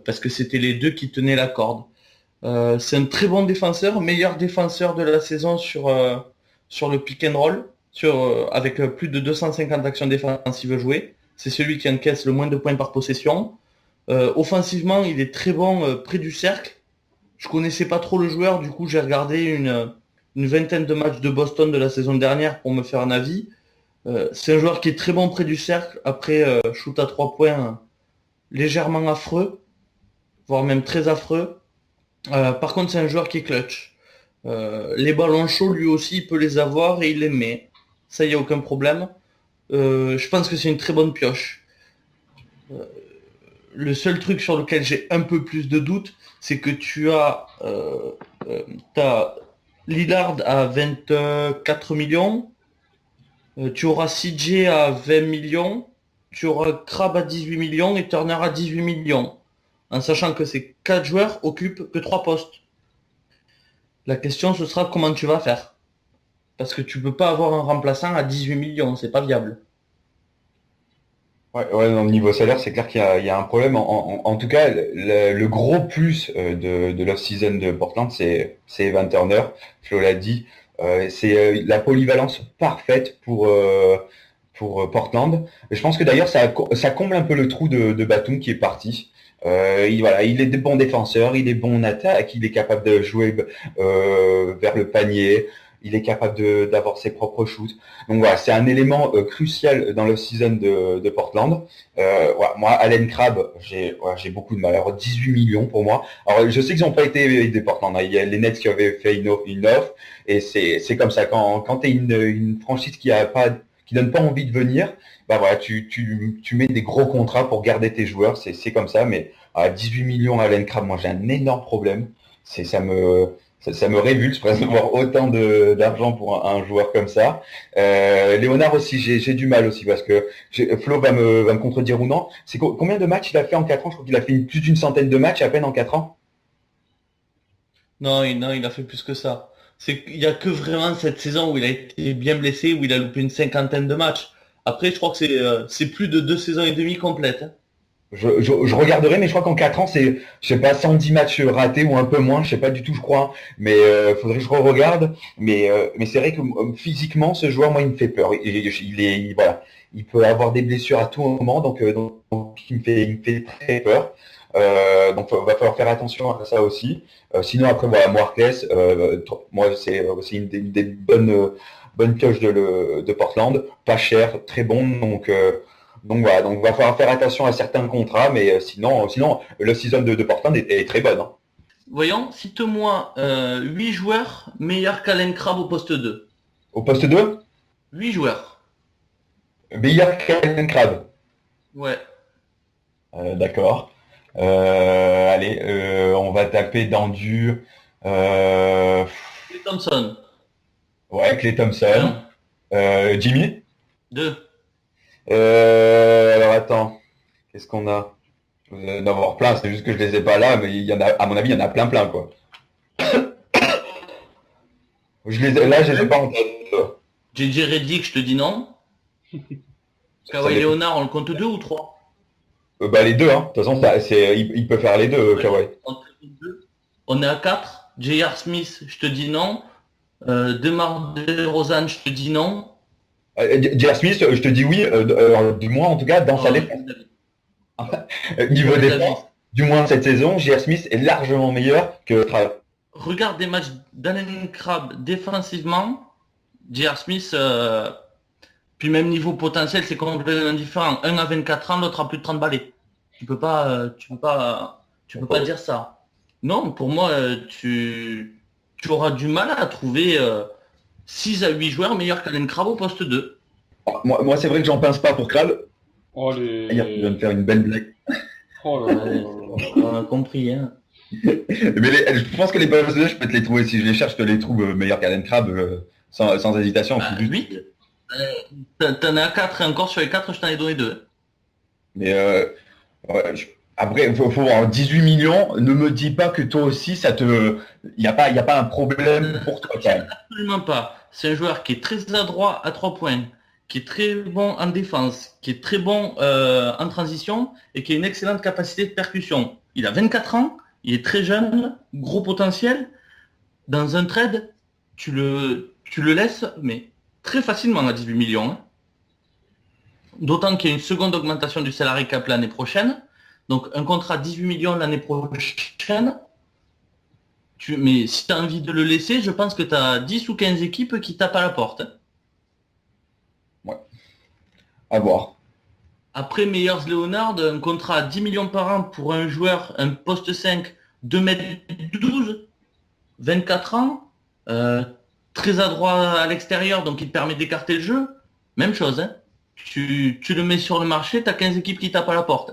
parce que c'était les deux qui tenaient la corde. C'est un très bon défenseur, meilleur défenseur de la saison sur le pick and roll, avec plus de 250 actions défensives jouées. C'est celui qui encaisse le moins de points par possession. Offensivement, il est très bon près du cercle. Je connaissais pas trop le joueur, du coup j'ai regardé une vingtaine de matchs de Boston de la saison dernière pour me faire un avis. C'est un joueur qui est très bon près du cercle. Après, shoot à 3 points légèrement affreux, voire même très affreux. Par contre, c'est un joueur qui est clutch. Les ballons chauds, lui aussi, il peut les avoir et il les met. Ça, il n'y a aucun problème. Je pense que c'est une très bonne pioche. Le seul truc sur lequel j'ai un peu plus de doute, c'est que tu as t'as Lillard à 24 millions, tu auras CJ à 20 millions, tu auras Crabbe à 18 millions et Turner à 18 millions. En sachant que ces 4 joueurs occupent que 3 postes. La question, ce sera comment tu vas faire. Parce que tu peux pas avoir un remplaçant à 18 millions, c'est pas viable. Ouais, dans le niveau salaire, c'est clair qu'il y a un problème. En tout cas, le gros plus de l'off-season de Portland, c'est Evan Turner. Flo l'a dit, c'est la polyvalence parfaite pour Portland. Je pense que d'ailleurs, ça comble un peu le trou de Batum qui est parti. Il est bon défenseur, il est bon en attaque, il est capable de jouer vers le panier. Il est capable d'avoir ses propres shoots. Donc voilà, c'est un élément crucial dans le season de Portland. Moi, Allen Crabbe, j'ai beaucoup de mal. Alors 18 millions pour moi. Alors je sais qu'ils n'ont pas été des Portland. Hein. Il y a les Nets qui avaient fait une offre et c'est comme ça. Quand t'es une franchise qui donne pas envie de venir, bah voilà, tu mets des gros contrats pour garder tes joueurs. C'est comme ça. Mais à 18 millions Allen Crabbe, moi j'ai un énorme problème. Ça me révulse presque de voir autant d'argent pour un joueur comme ça. Léonard aussi, j'ai du mal aussi parce que Flo va me contredire ou non. C'est combien de matchs il a fait en 4 ans? Je crois qu'il a fait plus d'une centaine de matchs à peine en 4 ans. Non, il a fait plus que ça. Il y a que vraiment cette saison où il a été bien blessé, où il a loupé une cinquantaine de matchs. Après, je crois que c'est plus de 2 saisons et demie complètes. Hein. Je regarderai, mais je crois qu'en 4 ans, c'est, je sais pas, 110 matchs ratés ou un peu moins, je sais pas du tout, je crois. Mais faudrait que je regarde. Mais c'est vrai que physiquement, ce joueur, moi, il me fait peur. Voilà, il peut avoir des blessures à tout moment, donc il me fait très peur. Donc va falloir faire attention à ça aussi. Sinon après, voilà, Marquez, moi c'est aussi une des bonnes pioches de Portland, pas cher, très bon, donc voilà, donc va falloir faire attention à certains contrats, mais sinon le season de Portland est très bonne. Hein. Voyons, cite-moi 8 joueurs meilleurs qu'Allen Crabbe au poste 2. Au poste 2 8 joueurs. Meilleur qu'Allen Crabbe. Ouais. D'accord. Allez, on va taper dans du... Klay Thompson. Ouais, Klay Thompson. Jimmy 2. Alors attends, qu'est-ce qu'on a? D'en avoir plein, c'est juste que je les ai pas là, mais il y en a, à mon avis, il y en a plein quoi. Je les ai pas en tête. JJ Redick, je te dis non. Kawhi Leonard, on le compte 2 ou 3? Bah les deux, hein. De toute façon, il peut faire les deux, Kawhi. On est à 4. J.R. Smith, je te dis non. DeMar DeRozan, je te dis non. J.R. Smith, je te dis oui, du moins en tout cas dans sa défense. Niveau défense, du moins cette saison, J.R. Smith est largement meilleur que Crabbe. Regarde des matchs d'Allen Crabbe défensivement. J.R. Smith, puis même niveau potentiel, c'est complètement différent. Un à 24 ans, l'autre a plus de 30 balais. Tu peux pas dire ça. Non, pour moi, tu auras du mal à trouver 6 à 8 joueurs meilleurs qu'Allen Crabbe au poste 2. Moi c'est vrai que j'en pince pas pour Crabbe. Oh Il vient de faire une belle blague. Oh là là. On a compris, hein. Mais je pense que les postes 2, je peux te les trouver. Si je les cherche, je te les trouve meilleurs qu'Allen Crabbe, sans hésitation. 8 T'en as 4 et encore sur les 4, je t'en ai donné 2. Mais après, il faut voir 18 millions. Ne me dis pas que toi aussi, il n'y a pas un problème pour toi. Quand même. Absolument pas. C'est un joueur qui est très adroit à 3 points, qui est très bon en défense, qui est très bon en transition et qui a une excellente capacité de percussion. Il a 24 ans Il est très jeune, gros potentiel. Dans un trade, tu le laisses, mais très facilement à 18 millions. Hein. D'autant qu'il y a une seconde augmentation du salary cap l'année prochaine. Donc un contrat à 18 millions l'année prochaine. Mais si tu as envie de le laisser, je pense que tu as 10 ou 15 équipes qui tapent à la porte. Hein. Ouais. À voir. Après Meyers Leonard, un contrat à 10 millions par an pour un joueur, un poste 5, 2m12, 24 ans, très adroit à l'extérieur, donc il te permet d'écarter le jeu. Même chose, hein. Tu le mets sur le marché, tu as 15 équipes qui tapent à la porte.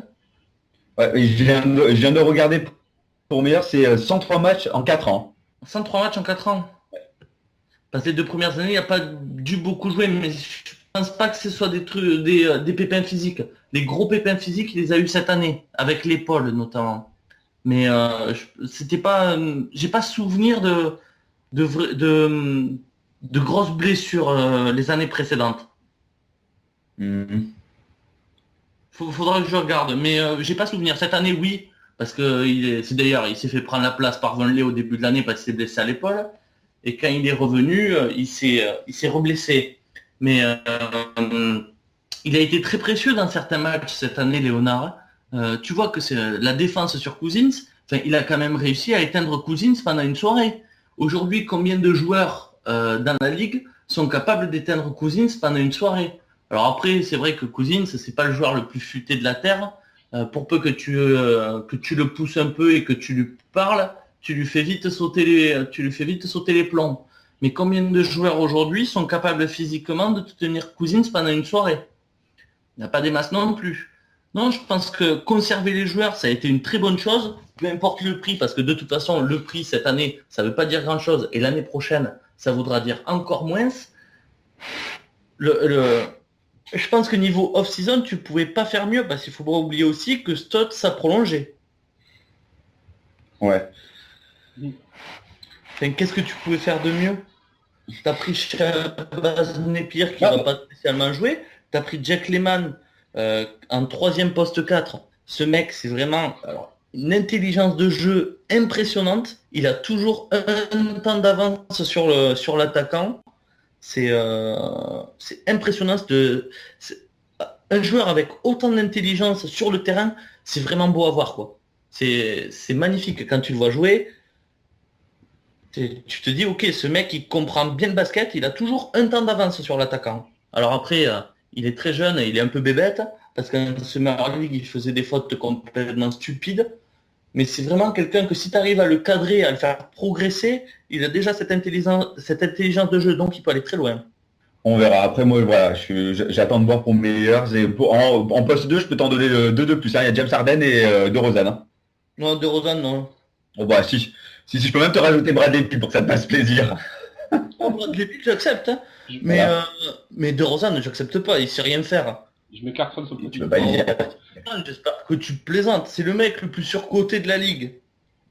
Ouais, je viens de regarder pour meilleur, c'est 103 matchs en 4 ans. 103 matchs en 4 ans. Parce que les 2 premières années, il n'a pas dû beaucoup jouer, mais je pense pas que ce soit des pépins physiques. Les gros pépins physiques, il les a eu cette année, avec l'épaule notamment. Mais c'était pas, j'ai pas souvenir de grosses blessures les années précédentes. Faudra que je regarde, mais j'ai pas souvenir. Cette année, oui, parce que c'est d'ailleurs, il s'est fait prendre la place par Vonleh au début de l'année parce qu'il s'est blessé à l'épaule. Et quand il est revenu, il s'est reblessé. Mais il a été très précieux dans certains matchs cette année, Léonard. Tu vois que c'est la défense sur Cousins. Enfin, il a quand même réussi à éteindre Cousins pendant une soirée. Aujourd'hui, combien de joueurs dans la ligue sont capables d'éteindre Cousins pendant une soirée? Alors après, c'est vrai que Cousins, c'est pas le joueur le plus futé de la terre. Pour peu que tu le pousses un peu et que tu lui parles, tu lui fais vite sauter les plombs. Mais combien de joueurs aujourd'hui sont capables physiquement de te tenir Cousins pendant une soirée? Il n'y a pas des masses non plus. Non, je pense que conserver les joueurs, ça a été une très bonne chose, peu importe le prix, parce que de toute façon, le prix cette année, ça ne veut pas dire grand-chose, et l'année prochaine, ça voudra dire encore moins. Je pense que niveau off-season, tu pouvais pas faire mieux, parce qu'il faut pas oublier aussi que Stott, ça prolongé. Ouais. Enfin, qu'est-ce que tu pouvais faire de mieux? T'as pris Shabazz Napier qui va pas spécialement jouer. T'as pris Jack Lehman en 3e poste 4. Ce mec, c'est vraiment une intelligence de jeu impressionnante. Il a toujours un temps d'avance sur l'attaquant. C'est impressionnant. Un joueur avec autant d'intelligence sur le terrain, c'est vraiment beau à voir, quoi. C'est magnifique quand tu le vois jouer. Tu te dis, ok, ce mec, il comprend bien le basket, il a toujours un temps d'avance sur l'attaquant. Alors après, il est très jeune et il est un peu bébête, parce qu'en Summer League, il faisait des fautes complètement stupides. Mais c'est vraiment quelqu'un que si tu arrives à le cadrer, à le faire progresser, il a déjà cette intelligence de jeu, donc il peut aller très loin. On verra. Après, moi, voilà, j'attends de voir pour meilleurs. En poste 2, je peux t'en donner 2 de plus. Hein. Il y a James Harden et DeRozan. Hein. Non, DeRozan, non. Oh, bah, si, je peux même te rajouter Bradley Beal pour que ça te fasse plaisir. Oh, Bradley Beal, j'accepte. Hein. Mais DeRozan, j'accepte pas. Il sait rien faire. Je m'écarterai de ce petit. J'espère que tu plaisantes. C'est le mec le plus surcoté de la ligue.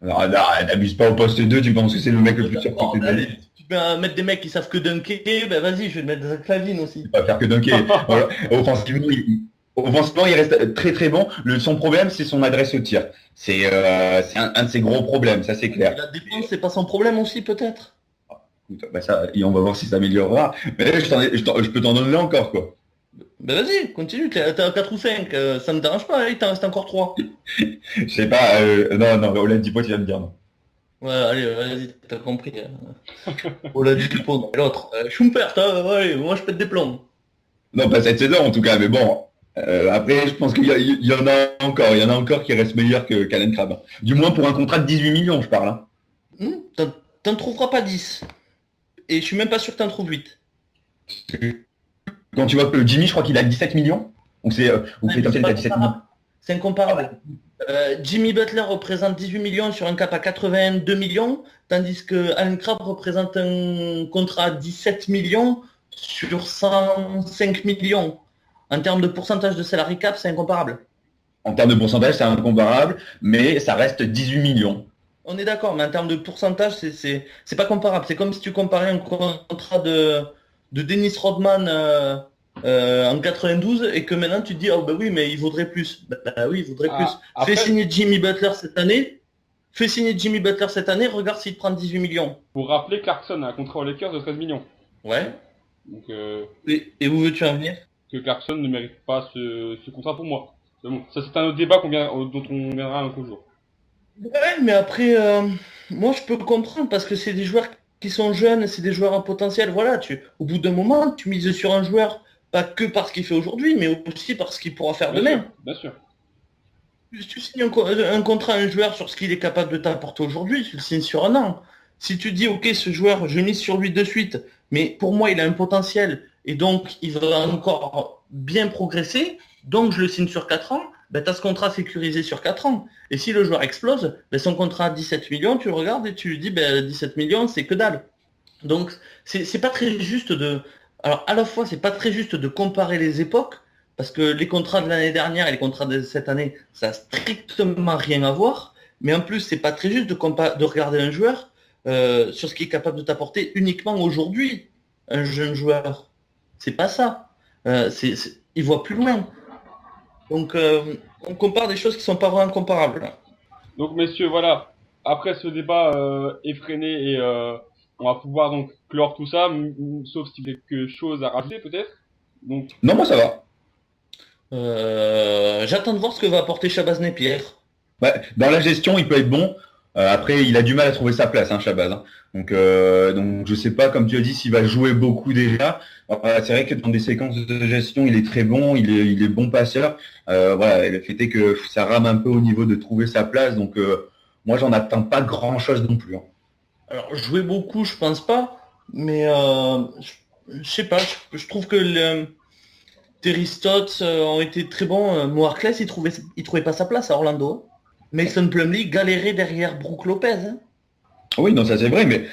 Non, n'abuse pas au poste 2, tu penses que c'est le mec le plus surcoté de la ligue. Tu peux mettre des mecs qui savent que dunker, ben vas-y, je vais te mettre Zach LaVine aussi. Il va faire que dunker. Voilà. Offensivement, il reste très très bon. Son problème, c'est son adresse au tir. C'est un de ses gros problèmes, ça c'est clair. La défense, c'est pas son problème aussi, peut-être. Bah ça, et on va voir si ça améliorera. Mais là, je peux t'en donner encore, quoi. Ben vas-y, continue, t'as 4 ou 5, ça me dérange pas, il t'en reste encore 3. Je sais pas, non, Ola Dipo, tu vas me dire non. Ouais, allez, vas-y, t'as compris. Ola Dipo, non, l'autre. Schumpert, allez, moi je pète des plombs. Non, pas cette saison en tout cas, mais bon. Après, je pense qu'il y en a encore qui restent meilleurs que Allen Crabbe. Du moins pour un contrat de 18 millions, je parle. Hein. T'en trouveras pas 10. Et je suis même pas sûr que t'en trouves 8. Quand tu vois que Jimmy, je crois qu'il a 17 millions. Ou c'est il a 17 millions. C'est incomparable. Jimmy Butler représente 18 millions sur un cap à 82 millions, tandis que Allen Crabbe représente un contrat à 17 millions sur 105 millions. En termes de pourcentage de salary cap, c'est incomparable. En termes de pourcentage, c'est incomparable, mais ça reste 18 millions. On est d'accord, mais en termes de pourcentage, c'est pas comparable. C'est comme si tu comparais un contrat de Dennis Rodman en 92 et que maintenant tu te dis, oh bah oui, mais il vaudrait plus. Bah oui, il vaudrait plus. Après... Fais signer Jimmy Butler cette année, fais signer Jimmy Butler cette année, regarde s'il te prend 18 millions. Pour rappeler, Clarkson a un contrat aux Lakers de 13 millions. Ouais. Donc, Et où veux-tu en venir? que Clarkson ne mérite pas ce contrat pour moi. Mais bon, ça c'est un autre débat dont on viendra un autre jour. Ouais, mais après, moi je peux comprendre parce que c'est des joueurs qui sont jeunes, c'est des joueurs à potentiel. Voilà, au bout d'un moment, tu mises sur un joueur, pas que parce qu'il fait aujourd'hui, mais aussi parce qu'il pourra faire demain. Bien sûr. Si tu signes un contrat à un joueur sur ce qu'il est capable de t'apporter aujourd'hui, tu le signes sur un an. Si tu dis, ok, ce joueur, je mise sur lui de suite, mais pour moi, il a un potentiel, et donc il va encore bien progresser, donc je le signe sur 4 ans, ben, tu as ce contrat sécurisé sur 4 ans. Et si le joueur explose, ben, son contrat à 17 millions, tu le regardes et tu lui dis, ben, 17 millions, c'est que dalle. Donc, c'est pas très juste de... Alors, à la fois, c'est pas très juste de comparer les époques, parce que les contrats de l'année dernière et les contrats de cette année, ça n'a strictement rien à voir. Mais en plus, c'est pas très juste de regarder un joueur sur ce qu'il est capable de t'apporter uniquement aujourd'hui. Un jeune joueur, c'est pas ça. Il voit plus loin. Donc, on compare des choses qui sont pas vraiment comparables. Donc, messieurs, voilà. Après ce débat effréné et on va pouvoir donc clore tout ça, sauf si quelque chose à rajouter peut-être. Donc... Non, moi ça va. J'attends de voir ce que va apporter Shabazz Napier. Ouais, dans la gestion, il peut être bon. Après, il a du mal à trouver sa place, hein, Shabazz. Hein. Donc, je sais pas, comme tu as dit, s'il va jouer beaucoup déjà. C'est vrai que dans des séquences de gestion, il est très bon, il est bon passeur. Voilà, le fait est que ça rame un peu au niveau de trouver sa place. Donc, moi, j'en attends pas grand-chose non plus. Hein. Alors, jouer beaucoup, je pense pas, mais je sais pas. Je trouve que Terry Stotts ont été très bons. Mo Harkless, il trouvait pas sa place à Orlando. Mason Plumlee galérait derrière Brook Lopez. Hein. Oui, non, ça c'est vrai, mais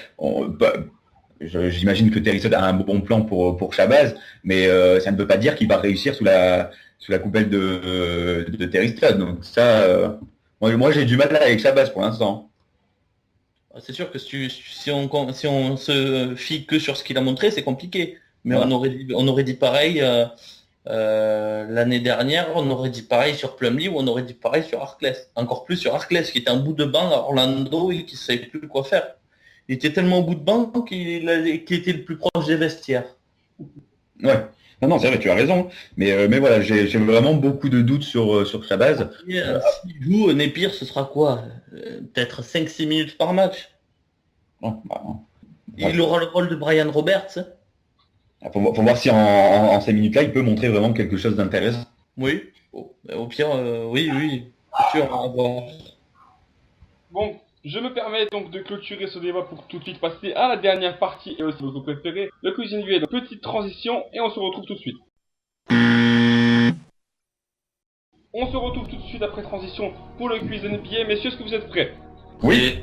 j'imagine que Terry Stotts a un bon plan pour Shabazz, mais ça ne veut pas dire qu'il va réussir sous la coupelle de Terry Stotts. Donc ça, moi j'ai du mal avec Shabazz pour l'instant. C'est sûr que si on se fie que sur ce qu'il a montré, c'est compliqué. Mais ouais. on aurait dit pareil l'année dernière, on aurait dit pareil sur Plumlee ou on aurait dit pareil sur Harkless. Encore plus sur Harkless qui était un bout de banc à Orlando et qui ne savait plus quoi faire. Il était tellement au bout de banc qu'il était le plus proche des vestiaires. Ouais. Non, c'est vrai, tu as raison. Mais voilà, j'ai vraiment beaucoup de doutes sur Shabazz. S'il joue, Napier, ce sera quoi peut-être 5-6 minutes par match. Il aura le rôle de Brian Roberts. Faut voir si en ces minutes-là, il peut montrer vraiment quelque chose d'intéressant. Oui. Au pire, oui. C'est sûr, on va voir. Bon, je me permets donc de clôturer ce débat pour tout de suite passer à la dernière partie et aussi votre préféré, le quiz NBA. Donc, petite transition et on se retrouve tout de suite. On se retrouve tout de suite après transition pour le quiz NBA. Messieurs, est-ce que vous êtes prêts? Oui.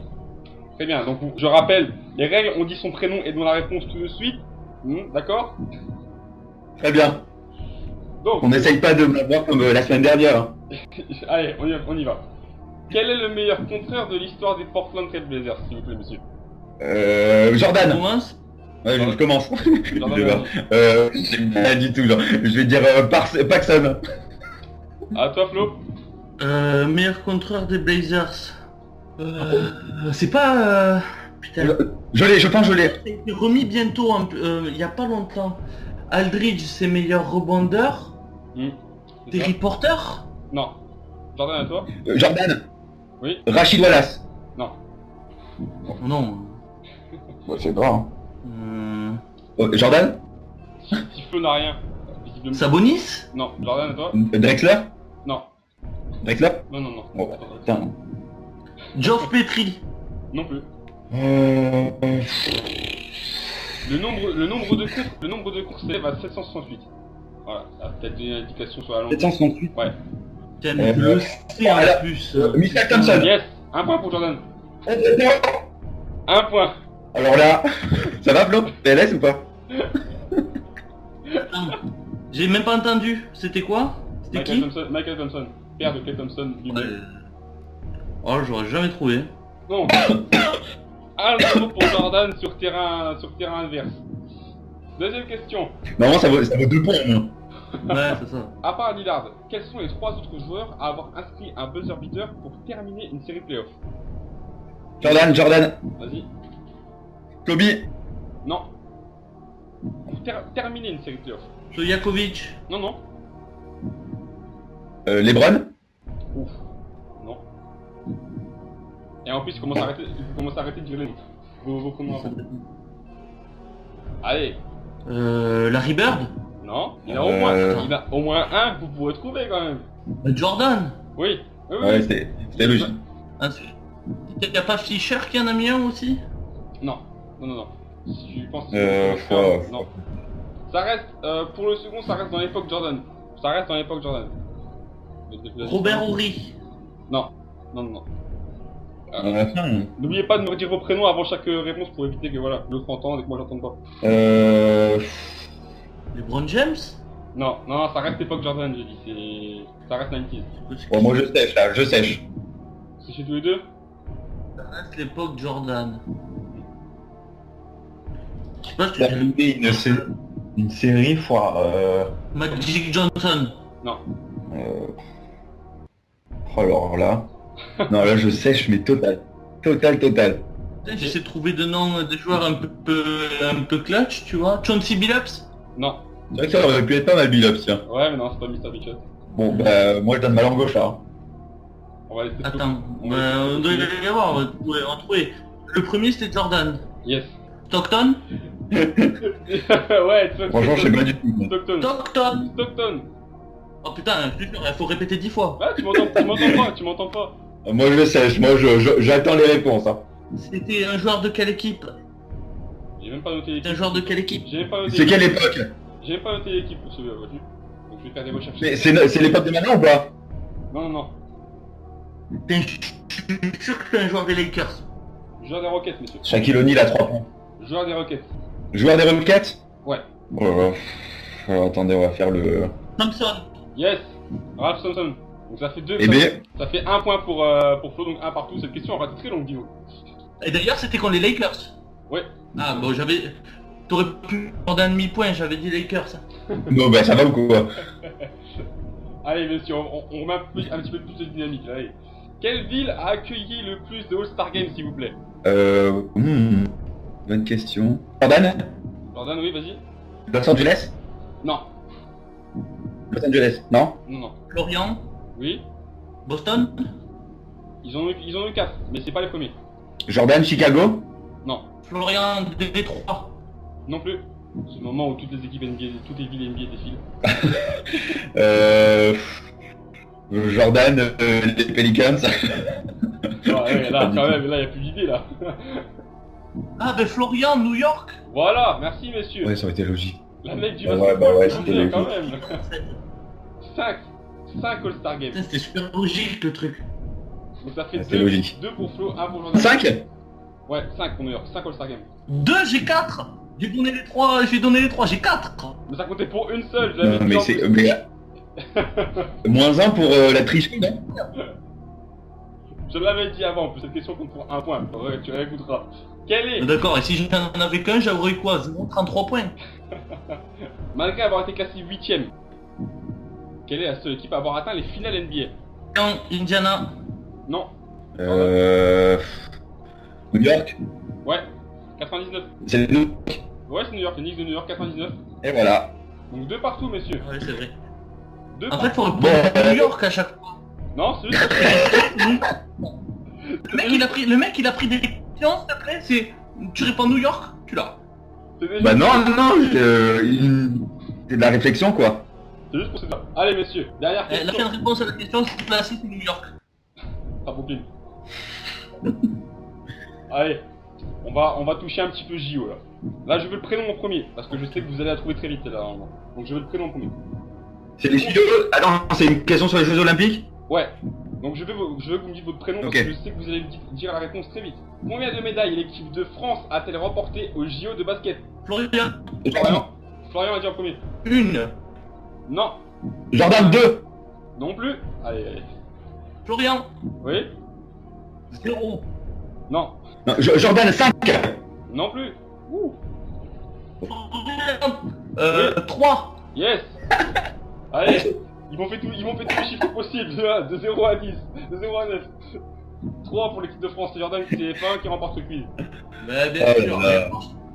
Très bien, donc je rappelle les règles, on dit son prénom et donne la réponse tout de suite. D'accord? Très bien. Donc, on n'essaye pas de m'avoir comme la semaine dernière. Hein. Allez, on y va. Quel est le meilleur contreur de l'histoire des Portland Trail Blazers, s'il vous plaît, monsieur? Jordan. Commence. Ouais, je commence. Jordan. J'ai rien du tout, genre. Je vais dire Paxson. À toi, Flo. Meilleur contreur des Blazers. C'est pas... Putain. Je pense que je l'ai. C'est remis bientôt, il y a pas longtemps. Aldridge, c'est meilleur rebondeur. Terry Porter. Non. Jordan, à toi. Jordan. Oui. Rachid Wallace. Non. Non. C'est pas. Jordan. Si Flo n'a rien. Sabonis. Non. Jordan, à toi. Drexler. Non. Drexler. Non. Oh, putain. Geoff Petrie. Non plus. Le nombre de courses s'élève à 768. Voilà, ça a peut-être une indication sur la longue. 768. Ouais. Tiens, le C en plus. Michael Thompson. Yes, un point pour Jordan. Un point. Alors là, ça va Flo? PLS ou pas? J'ai même pas entendu. C'était quoi? C'était qui? Michael Thompson. Père de Klay Thompson. Oh, j'aurais jamais trouvé. Non. 1-0 pour Jordan sur terrain inverse. Deuxième question. Normalement, ça vaut 2 points. Hein. Ouais, c'est ça. À part Lillard, quels sont les 3 autres joueurs à avoir inscrit un buzzer beater pour terminer une série playoff? Jordan. Vas-y. Kobe. Non. Pour terminer une série de playoffs. Stojakovic. Non. LeBron. Ouf. Non. Et en plus, il commence à arrêter de dire les noms. Vos prénoms avant. Allez. Larry Bird. Non. Il y en a au moins un que vous pourrez trouver quand même. Jordan. Oui. Ouais, c'était logique. Il n'y a pas Fischer qui en a mis un aussi? Non. Je pense faut- non. Ça reste, pour le second, ça reste dans l'époque Jordan. Robert Horry. Non. N'oubliez pas de me redire vos prénoms avant chaque réponse pour éviter que voilà, l'autre entende et que moi j'entende pas. LeBron James. Non, ça reste l'époque Jordan, j'ai dit. Ça reste 90s. Bon, moi je sèche. C'est chez tous les deux? Ça reste l'époque Jordan. Je sais pas si tu Une série fois. Magic Johnson. Non. Oh alors là. Non là je sèche mais total. J'essaie de trouver des noms de joueurs un peu clutch, tu vois. Chauncey Billups. Non. C'est vrai que ça aurait pu être pas mal Billups, tiens. Ouais, mais non, c'est pas Mr. Bichot. Bon bah moi je donne ma langue gauche là. On va laisser. Attends, on doit y avoir, on va trouver. Le premier c'était Jordan. Yes. Stockton. Ouais, Stockton. Franchement je sais pas du tout. Stockton. Oh putain, il faut répéter 10 fois. Ah, tu m'entends pas. Moi je sèche, moi j'attends les réponses. Hein. C'était un joueur de quelle équipe? J'ai même pas noté l'équipe. C'est un joueur de quelle équipe? J'ai même pas noté C'est quelle l'équipe. époque? J'ai même pas noté l'équipe pour celui-là, vois-tu. Donc je vais faire des recherches. Mais c'est l'époque de maintenant ou pas? Non. Je suis sûr que c'est un joueur des Lakers. Joueur des Rockets, messieurs. Shaquille O'Neal à 3 points. Joueur des Rockets. Joueur des Rockets? Ouais. Oh là là. Alors, attendez, on va faire le... Thompson. Yes. Ralph Thompson. Donc ça fait 2. Eh bien... Ça fait 1 point pour Flo, donc 1 partout. Cette question aura été très longue, Guillaume. Et d'ailleurs c'était contre les Lakers. Ouais. Ah bon, t'aurais pu prendre un demi-point, j'avais dit Lakers. Bon bah ça va ou quoi? Allez, messieurs, on remet un petit peu plus de dynamique là. Allez. Quelle ville a accueilli le plus de All-Star Games, s'il vous plaît? Bonne question. Jordan? Jordan, oui, vas-y. Los Angeles? Non. Los Angeles, non? Non. Florian. Oui. Boston. Ils en ont eu 4, mais c'est pas les premiers. Jordan, Chicago? Non. Florian de Détroit. Non plus. C'est le moment où toutes les équipes NBA, toutes les villes NBA défilent. Jordan, les Pelicans. Ouais, là, quand même, là, y a plus d'idées, là. Ah ben Florian, New York. Voilà, merci, messieurs. Ouais, ça aurait été logique. La mec du Ouais, bah ouais, basketball, c'était quand logique. même. 5 All-Star Games. Putain, c'était super logique le truc. Donc ça fait C'est logique. 2 pour Flo, 1 pour Jordan. 5? Ouais, 5 pour New York, 5 All-Star Games. 2, j'ai 4. J'ai donné les 3, j'ai 4. Mais ça comptait pour une seule, je l'avais Non, dit mais en c'est... plus. Mais... Moins 1 pour la tricherie, non? Je l'avais dit avant, en plus cette question compte pour 1 point. Ouais, tu réécouteras. Quel est, D'accord, et si j'en avais qu'un, j'aurais quoi 33 points. malgré avoir été classé 8ème, quelle est la seule équipe à avoir atteint les finales NBA? Quand Indiana. Non. New York? Ouais. 99. C'est New York. Ouais, c'est New York, les Knicks de New York 99. Et voilà. Donc 2 partout, messieurs. Ouais, c'est vrai. 2 En partout. fait, faut répondre New York à chaque fois. Non, c'est juste. Le mec, il a pris des questions, s'il te plaît. C'est. Tu réponds New York, tu l'as. C'est déjà- Bah non, c'est de la réflexion, quoi. C'est juste pour ça. Allez, messieurs, dernière La question. seule réponse à la question, c'est la c'est New York. Ah, Brooklyn. Allez, on va toucher un petit peu JO là. Là, je veux le prénom en premier, parce que je sais que vous allez la trouver très vite là. Normalement. Donc je veux le prénom en premier. C'est les Jeux... Attends, c'est une question sur les Jeux Olympiques? Ouais. Donc je veux que vous me dites votre prénom parce Ok. que je sais que vous allez me dire la réponse très vite. Combien de médailles l'équipe de France a-t-elle remporté aux JO de basket? Florian. Florian a dit en premier. Une. Non. Jordan 2. Non plus. Allez. Florian. Oui. 0. Non. Non, Jordan 5. Non plus. Ouh. Florian. 3. Yes. Allez. Ils m'ont fait tous les chiffres possibles, de 0 à 10, de 0 à 9. 3 pour l'équipe de France, c'est Jordan CF1 qui remporte le quiz. Mais bien sûr.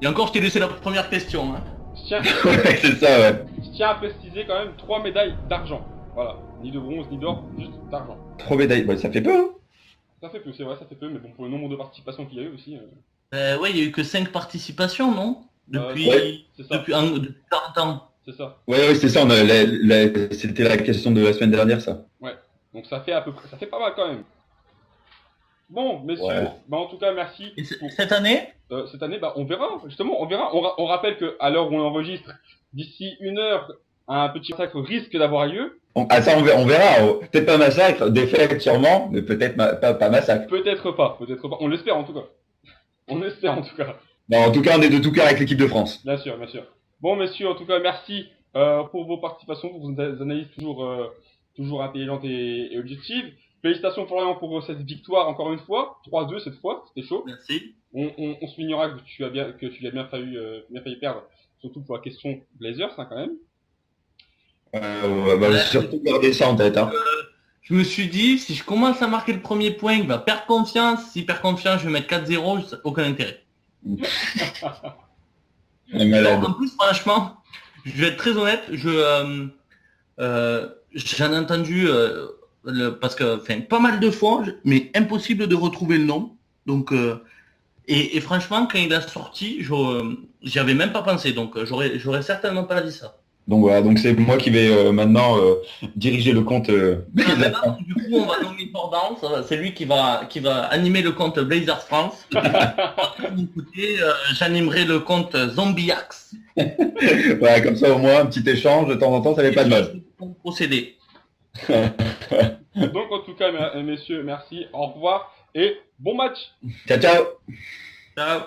Et encore, je t'ai laissé la première question. Hein. Je tiens, Ouais, c'est ça, ouais. je tiens à préciser quand même 3 médailles d'argent. Voilà, ni de bronze, ni d'or, juste d'argent. 3 médailles, bah, ça fait peu, hein. Ça fait peu, c'est vrai, ça fait peu, mais bon, pour le nombre de participations qu'il y a eu aussi, Ouais, il y a eu que 5 participations, non? Depuis, ouais, c'est ça, depuis 40 ans. c'est ça. Ouais, c'est ça, c'était la question de la semaine dernière, ça. Donc ça fait à peu près, ça fait pas mal quand même. Bon, messieurs, Ouais. bah en tout cas, merci. Et pour- cette année? cette année, bah on verra, justement, on verra. On rappelle qu'à l'heure où on enregistre, d'ici 1 heure, un petit massacre risque d'avoir lieu. Ça, on verra. Peut-être pas massacre, défaite sûrement, mais peut-être pas massacre. Peut-être pas. On l'espère en tout cas. On espère en tout cas. Bon, en tout cas, on est de tout cœur avec l'équipe de France. Bien sûr, bien sûr. Bon, messieurs, en tout cas, merci pour vos participations, pour vos analyses toujours intelligentes et objectives. Félicitations Florian pour cette victoire encore une fois, 3-2 cette fois, c'était chaud. Merci. On soulignera que tu as bien failli perdre, surtout pour la question Blazers hein, quand même. Bah, surtout garder ça en tête. Hein. Je me suis dit, si je commence à marquer le premier point, il va perdre confiance. S'il perd confiance, je vais mettre 4-0, aucun intérêt. On est malade. En plus, franchement, je vais être très honnête, j'en ai entendu parce que, enfin, pas mal de fois, mais impossible de retrouver le nom. Donc, et franchement, quand il a sorti, j'y avais même pas pensé. Donc, j'aurais certainement pas dit ça. Donc voilà, donc c'est moi qui vais maintenant diriger le compte. Maintenant, du coup, on va nommer Jordan. C'est lui qui va animer le compte Blazers France. Écoutez, j'animerai le compte Zombiax. Voilà, comme ça au moins un petit échange de temps en temps, ça fait pas de mal. Pour procéder. Donc en tout cas, messieurs, merci, au revoir et bon match. Ciao, ciao. Ciao.